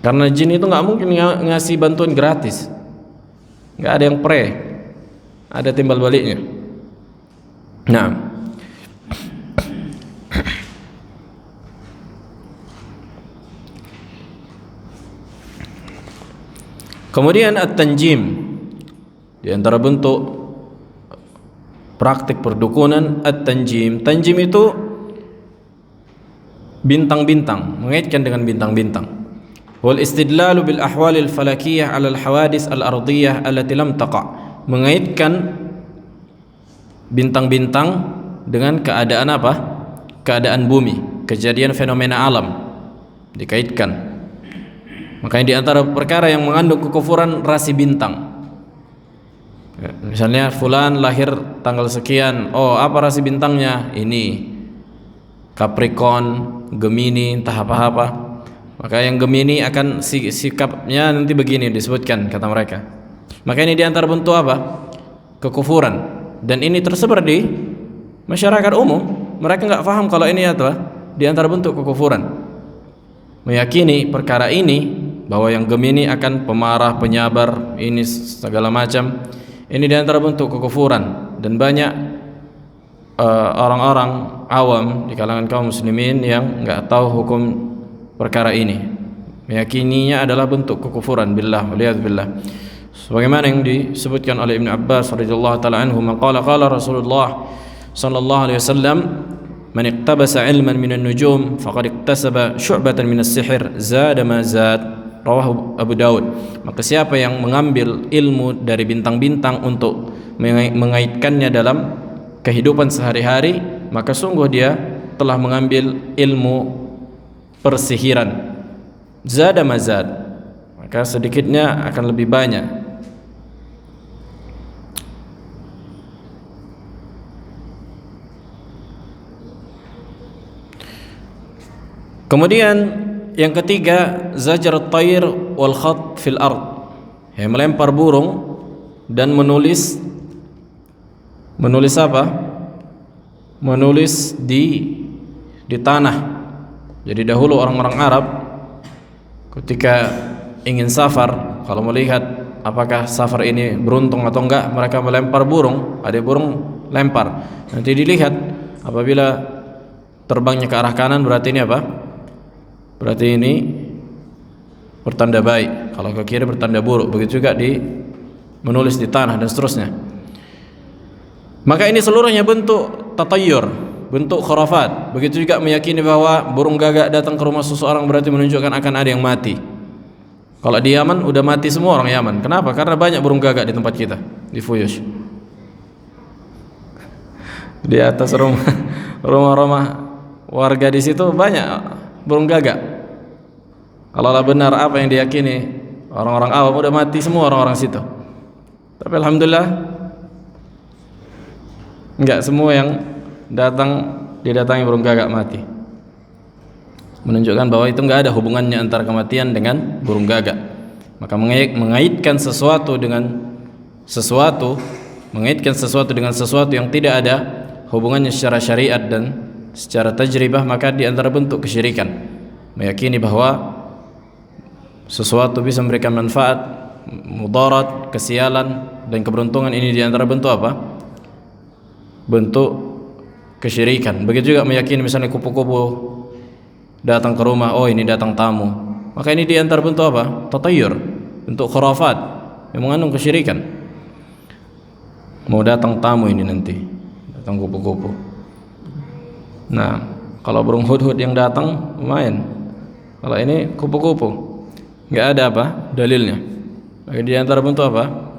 Karena jin itu nggak mungkin ngasih bantuan gratis. Nggak ada yang pre, ada timbal baliknya. Nah, kemudian at-tanjim, di antara bentuk praktik perdukunan at-tanjim. Tanjim itu bintang-bintang, mengaitkan dengan bintang-bintang. Wal istidlalu bil ahwalil falakiyah 'ala al hawadits al ardiyah allati lam taqa', mengaitkan bintang-bintang dengan keadaan apa? Keadaan bumi, kejadian fenomena alam dikaitkan. Makanya di antara perkara yang mengandung kekufuran rasi bintang. Misalnya fulan lahir tanggal sekian, oh apa rasi bintangnya? Ini Capricorn, Gemini, entah apa-apa. Maka yang Gemini akan sikapnya nanti begini disebutkan kata mereka. Maka ini di antara bentuk apa? Kekufuran. Dan ini tersebar di masyarakat umum. Mereka enggak paham kalau ini apa? Di antara bentuk kekufuran. Meyakini perkara ini bahwa yang Gemini akan pemarah, penyabar, ini segala macam. Ini di antara bentuk kekufuran, dan banyak orang-orang awam di kalangan kaum muslimin yang enggak tahu hukum perkara ini, meyakininya adalah bentuk kekufuran billah waliyadzubillah. Sebagaimana yang disebutkan oleh Ibnu Abbas radhiyallahu taala anhu, maqala qala Rasulullah sallallahu alaihi wasallam, man iqtabasa ilman minan nujum faqad iktasaba syu'batan minas sihr zada ma zad, rawahu Abu Daud. Maka siapa yang mengambil ilmu dari bintang-bintang untuk mengaitkannya dalam kehidupan sehari-hari, maka sungguh dia telah mengambil ilmu persihiran. Zada mazad, maka sedikitnya akan lebih banyak. Kemudian yang ketiga, zajar at-tayr wal khat fil ard, yang melempar burung dan menulis apa? Menulis di tanah. Jadi dahulu orang-orang Arab ketika ingin safar, kalau melihat apakah safar ini beruntung atau enggak, mereka melempar burung. Ada burung lempar, nanti dilihat apabila terbangnya ke arah kanan berarti ini apa? Berarti ini bertanda baik. Kalau ke kiri bertanda buruk. Begitu juga menulis di tanah dan seterusnya. Maka ini seluruhnya bentuk tatayyur, bentuk khurafat. Begitu juga meyakini bahwa burung gagak datang ke rumah seseorang berarti menunjukkan akan ada yang mati. Kalau di Yaman udah mati semua orang Yaman. Kenapa? Karena banyak burung gagak di tempat kita, di Fuyush. Di atas rumah-rumah warga di situ banyak burung gagak. Kalaulah benar apa yang diyakini orang-orang awam, udah mati semua orang-orang situ. Tapi alhamdulillah enggak semua yang didatangi burung gagak mati. Menunjukkan bahwa itu enggak ada hubungannya antara kematian dengan burung gagak. Maka mengaitkan sesuatu dengan sesuatu yang tidak ada hubungannya secara syariat dan secara tajribah, maka di antara bentuk kesyirikan. Meyakini bahwa sesuatu bisa memberikan manfaat, mudarat, kesialan dan keberuntungan, ini di antara bentuk apa? Bentuk kesyirikan. Begitu juga meyakini misalnya kupu-kupu datang ke rumah, oh ini datang tamu. Maka ini di antara bentuk apa? Tatayyur, bentuk khurafat yang mengandung kesyirikan. Mau datang tamu ini nanti, datang kupu-kupu. Nah, kalau burung hudhud yang datang lumayan. Kalau ini kupu-kupu, enggak ada apa? Dalilnya. Maka di antara bentuk apa?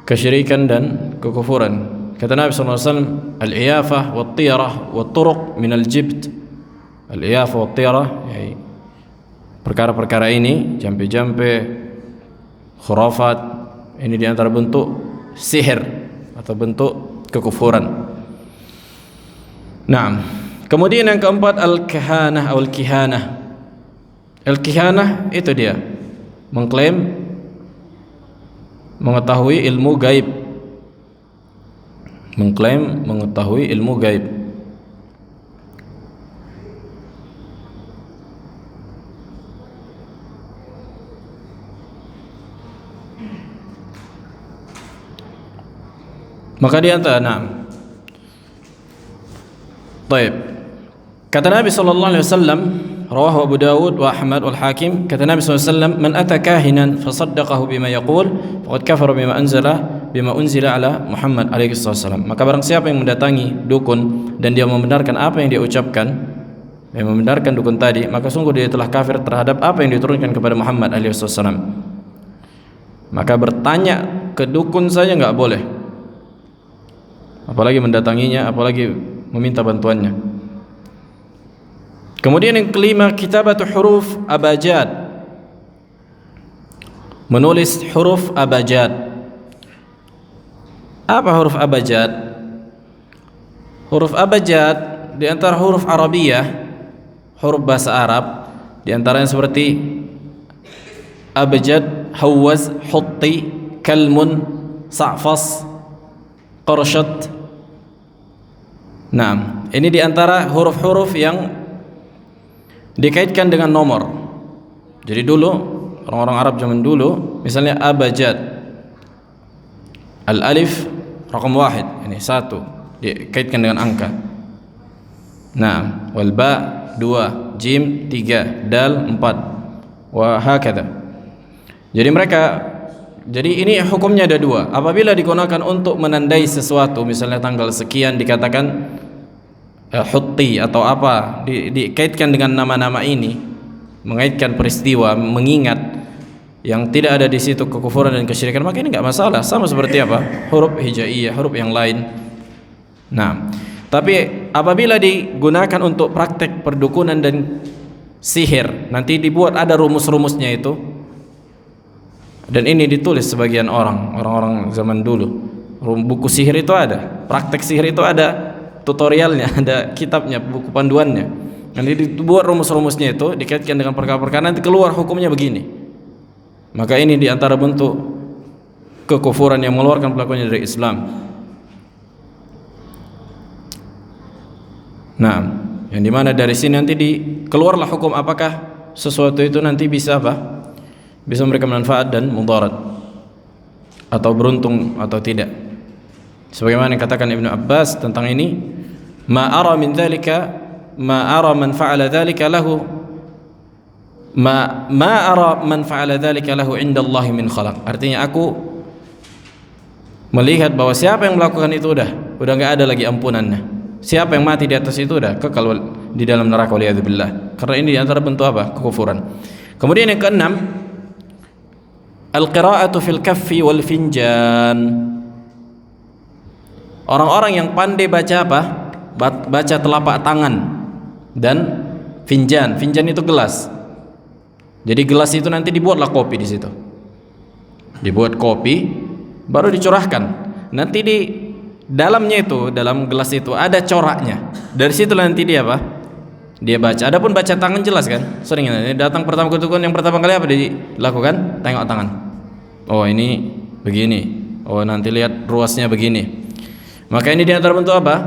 Kesyirikan dan kekufuran. Kata Nabi sallallahu alaihi wasallam, al-iyafah wat-tiyarah wat-turuq min al-jibt. Al-iyafah wat-tiyarah, yaitu perkara-perkara ini, jampe-jampe, khurafat, ini di antara bentuk sihir atau bentuk kekufuran. Nah, kemudian yang keempat, al-kahanah atau al-kihanah. Al-kihanah itu dia mengklaim mengetahui ilmu gaib. Mengklaim mengetahui ilmu gaib. Maka di antara Baik. Kata Nabi sallallahu alaihi wasallam, rawahu Abu Dawud wa Ahmad wal Hakim, kata Nabi sallallahu alaihi wasallam, man ata kahinan fasaddaqahu bima yaqul faqad kafara bima unzila ala Muhammad alaihi wasallam. Maka barang siapa yang mendatangi dukun dan dia membenarkan apa yang dia ucapkan, yang membenarkan dukun tadi, maka sungguh dia telah kafir terhadap apa yang diturunkan kepada Muhammad SAW. Maka bertanya ke dukun saja nggak boleh, apalagi mendatanginya, apalagi meminta bantuannya. Kemudian yang kelima, kitabatu huruf abajad, menulis huruf abajad. Apa huruf abajad? Huruf abajad di antara huruf Arabiyah, huruf bahasa Arab, di antaranya seperti abjad, hawaz, hutti, kalmun, sa'fas, qarshat. Nah, ini di antara huruf-huruf yang dikaitkan dengan nomor. Jadi dulu orang-orang Arab zaman dulu, misalnya abjad, al-alif raqam 1, ini 1, dikaitkan dengan angka. Nah, wal ba 2, jim 3, dal 4, wa hakadha. Jadi ini hukumnya ada 2. Apabila digunakan untuk menandai sesuatu, misalnya tanggal sekian dikatakan hutti atau apa, dikaitkan dengan nama-nama ini, mengaitkan peristiwa, mengingat yang tidak ada di situ kekufuran dan kesyirikan, maka ini enggak masalah, sama seperti apa? Huruf hijaiyah, huruf yang lain. Nah, tapi apabila digunakan untuk praktek perdukunan dan sihir, nanti dibuat ada rumus-rumusnya itu. Dan ini ditulis sebagian orang-orang zaman dulu. Buku sihir itu ada, praktek sihir itu ada tutorialnya, ada kitabnya, buku panduannya. Nanti dibuat rumus-rumusnya itu, dikaitkan dengan perkara-perkara, nanti keluar hukumnya begini. Maka ini di antara bentuk kekufuran yang mengeluarkan pelakunya dari Islam. Nah, yang dimana dari sini nanti keluarlah hukum apakah sesuatu itu nanti bisa apa? Bisa memberikan manfaat dan mudarat, atau beruntung atau tidak. Sebagaimana yang katakan Ibnu Abbas tentang ini, ma ara min dzalika ma ara man fa'ala dzalika lahu ma ara man fa'ala dzalika lahu indallahi min khalaq. Artinya aku melihat bahwa siapa yang melakukan itu udah enggak ada lagi ampunannya. Siapa yang mati di atas itu udah kekal di dalam neraka, waliyadzubillah. Karena ini di antara bentuk apa? Kekufuran. Kemudian yang keenam, al-qira'atu fil kaffi wal finjan. Orang-orang yang pandai baca apa? Baca telapak tangan dan finjan. Finjan itu gelas. Jadi gelas itu nanti dibuatlah kopi di situ. Dibuat kopi baru dicurahkan. Nanti di dalamnya itu, dalam gelas itu ada coraknya. Dari situ nanti dia apa? Dia baca. Adapun baca tangan jelas kan? Sering datang pertama ke dukun, yang pertama kali apa dilakukan? Tengok tangan. Oh, ini begini. Oh, nanti lihat ruasnya begini. Maka ini di antara bentuk apa?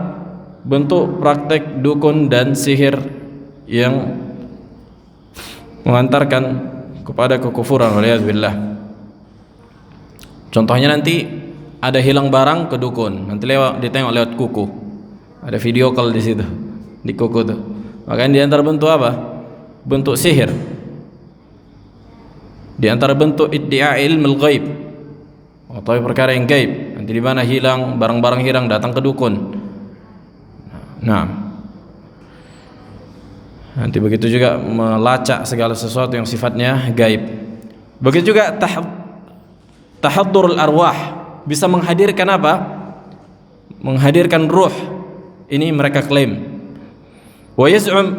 Bentuk praktek dukun dan sihir yang mengantarkan kepada kekufuran, waliyadzubillah. Contohnya nanti ada hilang barang ke dukun, nanti ditengok lewat kuku. Ada video call di situ, di kuku tuh. Maka ini di antara bentuk apa? Bentuk sihir. Di antara bentuk iddia ilmul ghaib, atau perkara yang gaib. Nanti di mana hilang, barang-barang hilang, datang ke dukun. Nah, nanti begitu juga melacak segala sesuatu yang sifatnya gaib. Begitu juga tahaddurul arwah, bisa menghadirkan apa? Menghadirkan ruh. Ini mereka klaim. Wa yaz'um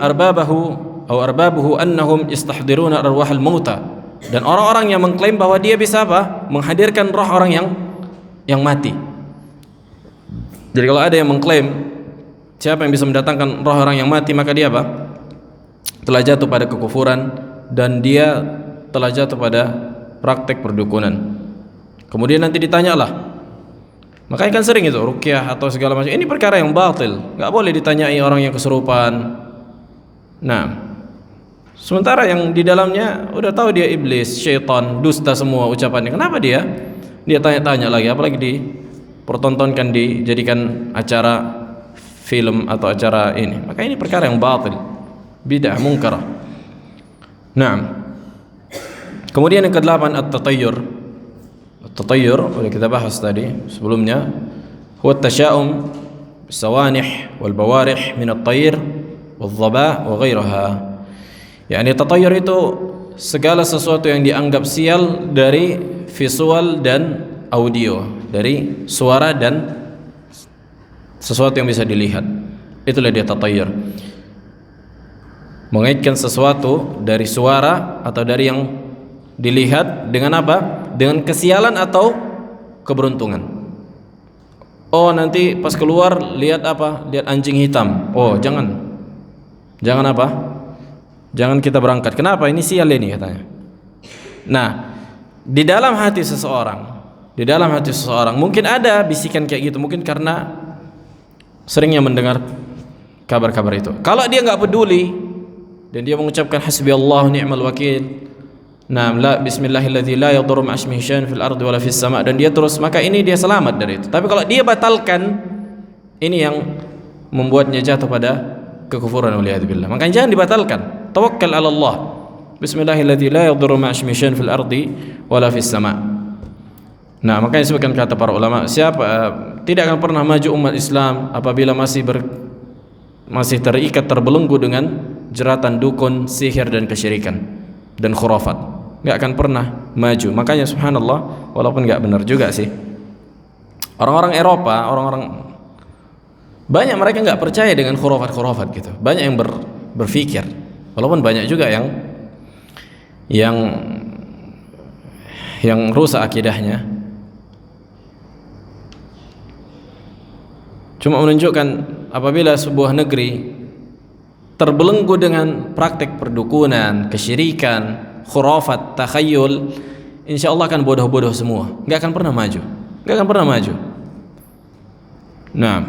arbabuhu annahum yastahdiruna arwahal mauta. Dan orang-orang yang mengklaim bahwa dia bisa apa? Menghadirkan roh orang yang mati. Jadi kalau ada yang mengklaim siapa yang bisa mendatangkan roh orang yang mati, maka dia apa? Telah jatuh pada kekufuran dan dia telah jatuh pada praktek perdukunan. Kemudian nanti ditanyalah. Makanya kan sering itu ruqyah atau segala macam. Ini perkara yang batil. Enggak boleh ditanyai orang yang kesurupan. Nah, sementara yang di dalamnya udah tahu dia iblis, syaitan, dusta semua ucapannya. Kenapa dia tanya-tanya lagi, apalagi dipertontonkan, dijadikan acara film atau acara ini. Maka ini perkara yang batil, bid'ah munkarah. Nah, kemudian yang ke-8 at-tatayyur. At-tatayyur sudah kita bahas tadi sebelumnya. Huwa at-tasyaum bis-sawanih wal bawarih min at-tayr wadh-dhaba wa ghairaha. Yani tatayyur itu segala sesuatu yang dianggap sial dari visual dan audio, dari suara dan sesuatu yang bisa dilihat. Itulah dia tatayyur. Mengaitkan sesuatu dari suara atau dari yang dilihat dengan apa? Dengan kesialan atau keberuntungan. Oh, nanti pas keluar lihat apa? Lihat anjing hitam. Oh, jangan. Jangan apa? Jangan kita berangkat. Kenapa? Ini sial ini katanya. Nah, di dalam hati seseorang mungkin ada bisikan kayak gitu, mungkin karena seringnya mendengar kabar-kabar itu. Kalau dia nggak peduli dan dia mengucapkan hasbiyallahu ni'mal wakil, nah, la bismillahilladzi la yadurru ma'asmihi syai'un fil ardi wala fis sama', dan dia terus, maka ini dia selamat dari itu. Tapi kalau dia batalkan, ini yang membuatnya jatuh pada kekufuran, waliyadzubillah. Makanya jangan dibatalkan. Tawakkal 'ala Allah. Bismillahilladzi la yadurru ma'asmihi syai'un fil ardi wala fis sama'. Nah, makanya disebutkan kata para ulama, tidak akan pernah maju umat Islam apabila masih terikat terbelenggu dengan jeratan dukun, sihir dan kesyirikan dan khurafat. Nggak akan pernah maju. Makanya subhanallah, walaupun nggak benar juga sih, orang-orang Eropa, banyak mereka nggak percaya dengan khurafat gitu. Banyak yang berpikir, walaupun banyak juga yang rusak akidahnya. Cuma menunjukkan apabila sebuah negeri terbelenggu dengan praktek perdukunan, kesyirikan, khurafat, takhayul, insya Allah akan bodoh-bodoh semua, nggak akan pernah maju. Nah,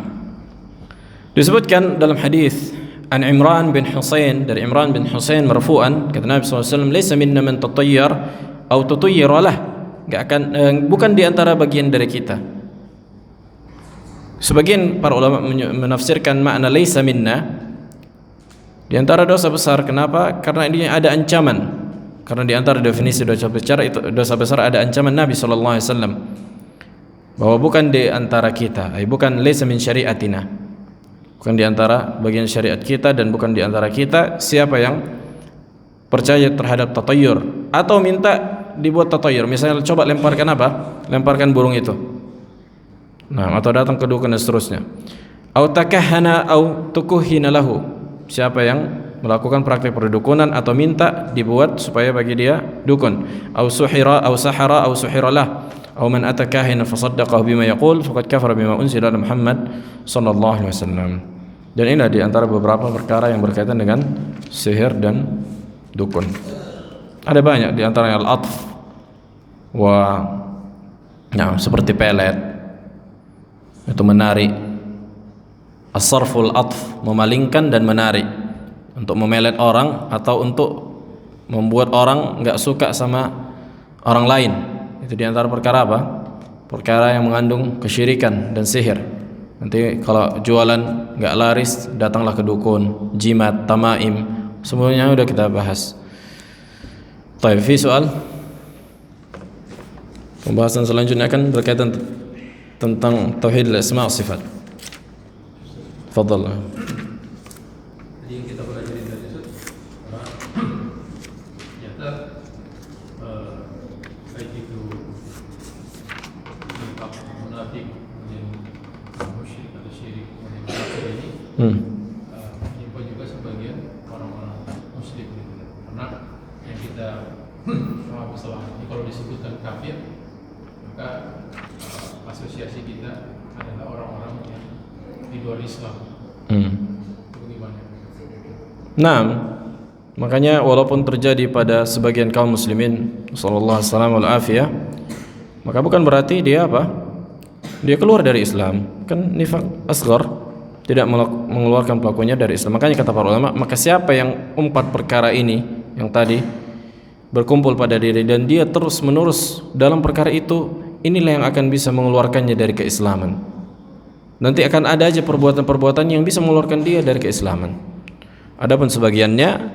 disebutkan dalam hadis an Imran bin Husain, dari Imran bin Husain marfu'an, kata Nabi SAW, "Laisa minna man tatayyar aw tutayyara lah." Bukan di antara bagian dari kita. Sebagian para ulama menafsirkan makna laisa minna, di antara dosa besar. Kenapa? Karena ini ada ancaman. Karena di antara definisi dosa besar ada ancaman Nabi SAW bahwa bukan di antara kita, bukan laisa min syariatina, bukan di antara bagian syariat kita, dan bukan di antara kita siapa yang percaya terhadap tatayyur atau minta dibuat tatayyur. Misalnya coba lemparkan burung itu, nah, atau datang ke dukun dan seterusnya. Au takahhana au tukuhina lahu, siapa yang melakukan praktik perdukunan atau minta dibuat supaya bagi dia dukun. Au suhira au sahara au suhiralah, au man atakahina fasaddaqahu bima yaqul faqad kafara bima unzila ala Muhammad sallallahu alaihi wasallam. Dan ini di antara beberapa perkara yang berkaitan dengan sihir dan dukun. Ada banyak, di antaranya al-atf seperti pelet, itu menarik. As-sarful atf, memalingkan dan menarik, untuk memelet orang atau untuk membuat orang nggak suka sama orang lain. Itu di antara perkara apa? Perkara yang mengandung kesyirikan dan sihir. Nanti kalau jualan nggak laris, datanglah ke dukun, jimat, tamaim, semuanya udah kita bahas. Baik, fi soal. Pembahasan selanjutnya akan berkaitan tentang tauhid al-asma' wa sifat. Fadhal. Jadi yang kita pelajari dari itu, ternyata baik itu nifaq, munafik, kemudian musyrik atau syirik, kemudian kafir ini, menimpa juga sebagian orang-orang muslim gitu. Karena yang kita ini kalau disebutkan kafir, maka asosiasi kita adalah orang-orang yang di luar Islam. Bagaimana? Nah, makanya walaupun terjadi pada sebagian kaum muslimin, sallallahu alaihi wasallam, maka bukan berarti dia dia keluar dari Islam. Kan nifaq asghar, tidak mengeluarkan pelakunya dari Islam. Makanya kata para ulama, maka siapa yang 4 perkara ini yang tadi berkumpul pada diri dan dia terus menerus dalam perkara itu, inilah yang akan bisa mengeluarkannya dari keislaman. Nanti akan ada aja perbuatan-perbuatan yang bisa mengeluarkan dia dari keislaman. Adapun sebagiannya,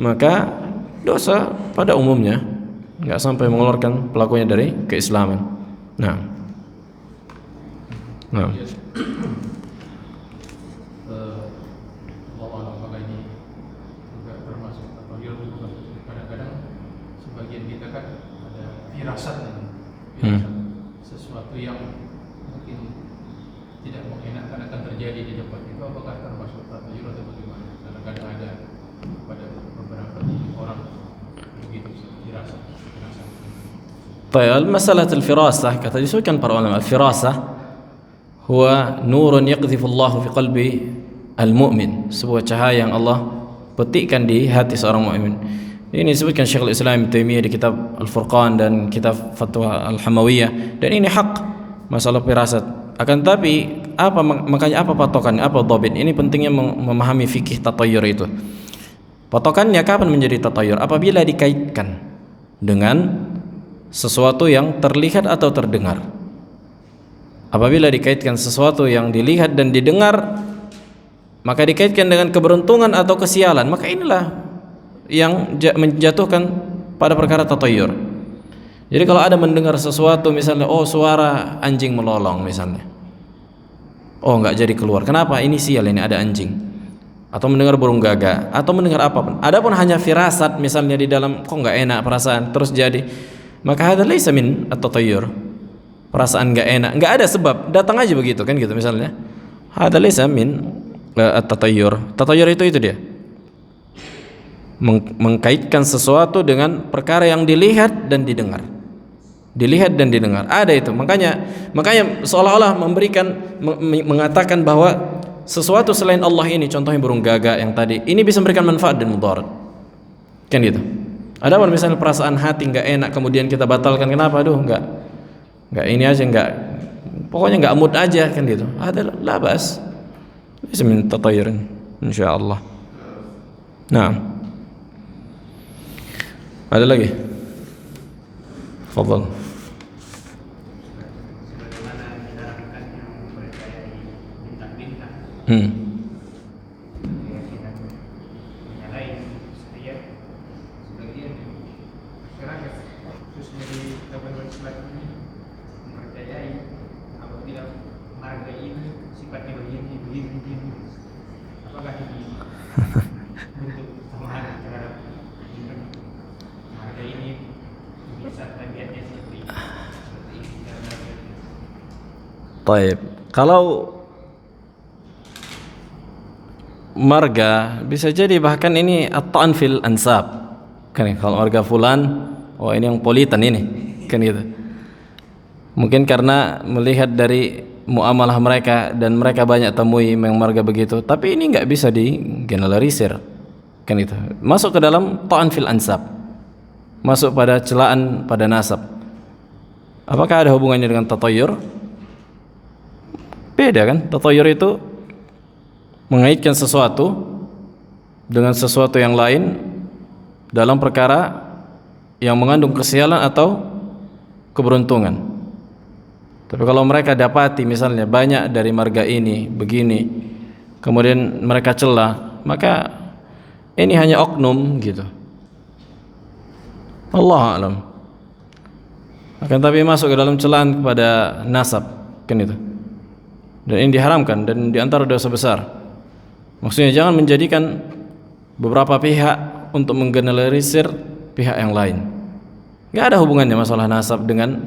maka dosa pada umumnya nggak sampai mengeluarkan pelakunya dari keislaman. Nah. Apakah ini firasat ini. Hmm. Sesuatu yang mungkin tidak mengenakan akan terjadi di depan itu apakah termasuk tatayur atau bagaimana? Karena kadang ada pada beberapa orang begitu firasat. طيب مسألة الفراسة kata disebutkan para ulama الفراسة هو نور يقذف الله في قلب المؤمن, sebuah cahaya yang Allah petikkan di hati seorang mukmin. Ini disebutkan Syekhul Islam Ibnu Taimiyah di kitab Al-Furqan dan kitab Fatwa Al-Hamawiyah, dan ini hak masalah firasat. Akan tapi makanya apa patokannya, apa dhabit? Ini pentingnya memahami fikih tatayur itu. Patokannya kapan menjadi tatayur? Apabila dikaitkan dengan sesuatu yang terlihat atau terdengar. Apabila dikaitkan sesuatu yang dilihat dan didengar, maka dikaitkan dengan keberuntungan atau kesialan, maka inilah yang menjatuhkan pada perkara tatayur. Jadi kalau ada mendengar sesuatu, misalnya oh suara anjing melolong misalnya, oh nggak jadi keluar, kenapa? Ini sial, ini ada anjing. Atau mendengar burung gagak, atau mendengar apapun. Adapun hanya firasat misalnya di dalam kok nggak enak perasaan terus jadi, maka hadza laisa min at-tatayyur. Perasaan nggak enak, nggak ada sebab, datang aja begitu kan gitu misalnya. Hadza laisa min at-tatayyur. Tatayyur itu dia. Mengkaitkan sesuatu dengan perkara yang dilihat dan didengar. Dilihat dan didengar. Ada itu. Makanya seolah-olah mengatakan bahwa sesuatu selain Allah ini, contohnya burung gagak yang tadi, ini bisa memberikan manfaat dan mudarat. Kan gitu. Ada misalnya perasaan hati nggak enak kemudian kita batalkan, kenapa? Aduh nggak ini aja, pokoknya nggak mood aja kan gitu. Ada labas. Bisa min tatayyurin insyaallah. Nah. Ada lagi? Fadhal. Sebagaimana diterangkan yang mempercayai bintang-bintang, keyakinan yang lain, setiap sebagian masyarakat khususnya di Kabupaten Selat ini mempercayai apabila marga ini sifatnya begini, apakah ini bentuk pemahaman terhadap marga ini bisa tabiatnya seperti ini dalam marga ini. Baik, kalau marga bisa jadi bahkan ini at-ta'an fil ansab. Kan kalau marga fulan, oh ini yang politan ini, kan gitu. Mungkin karena melihat dari muamalah mereka dan mereka banyak temui yang marga begitu, tapi ini enggak bisa digeneralisir. Kan itu. Masuk ke dalam ta'an fil ansab. Masuk pada celaan pada nasab. Apakah ada hubungannya dengan tatayyur? Beda kan? Tatayyur itu mengaitkan sesuatu dengan sesuatu yang lain dalam perkara yang mengandung kesialan atau keberuntungan. Tapi kalau mereka dapati misalnya banyak dari marga ini begini, kemudian mereka celah, maka ini hanya oknum gitu. Allah alam. Akan tapi masuk ke dalam celaan kepada nasab, kan itu. Dan ini diharamkan dan diantara dosa besar. Maksudnya jangan menjadikan beberapa pihak untuk menggeneralisir pihak yang lain. Gak ada hubungannya masalah nasab dengan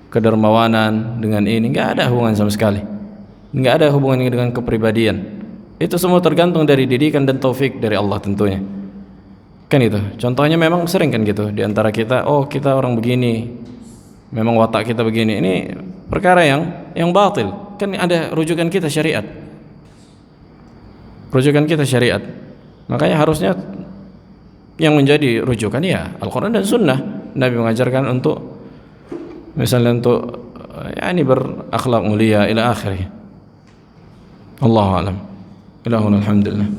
kedermawanan, dengan ini, gak ada hubungan sama sekali. Gak ada hubungannya dengan kepribadian. Itu semua tergantung dari didikan dan taufik dari Allah tentunya. Kan itu. Contohnya memang sering kan gitu di antara kita, oh kita orang begini, memang watak kita begini. Ini perkara yang batil. Kan ada rujukan kita syariat. Rujukan kita syariat. Makanya harusnya yang menjadi rujukan ya Al-Qur'an dan Sunnah. Nabi mengajarkan untuk misalnya untuk ini berakhlak mulia ila akhirih. Allahu a'lam. Ilahuna alhamdulillah.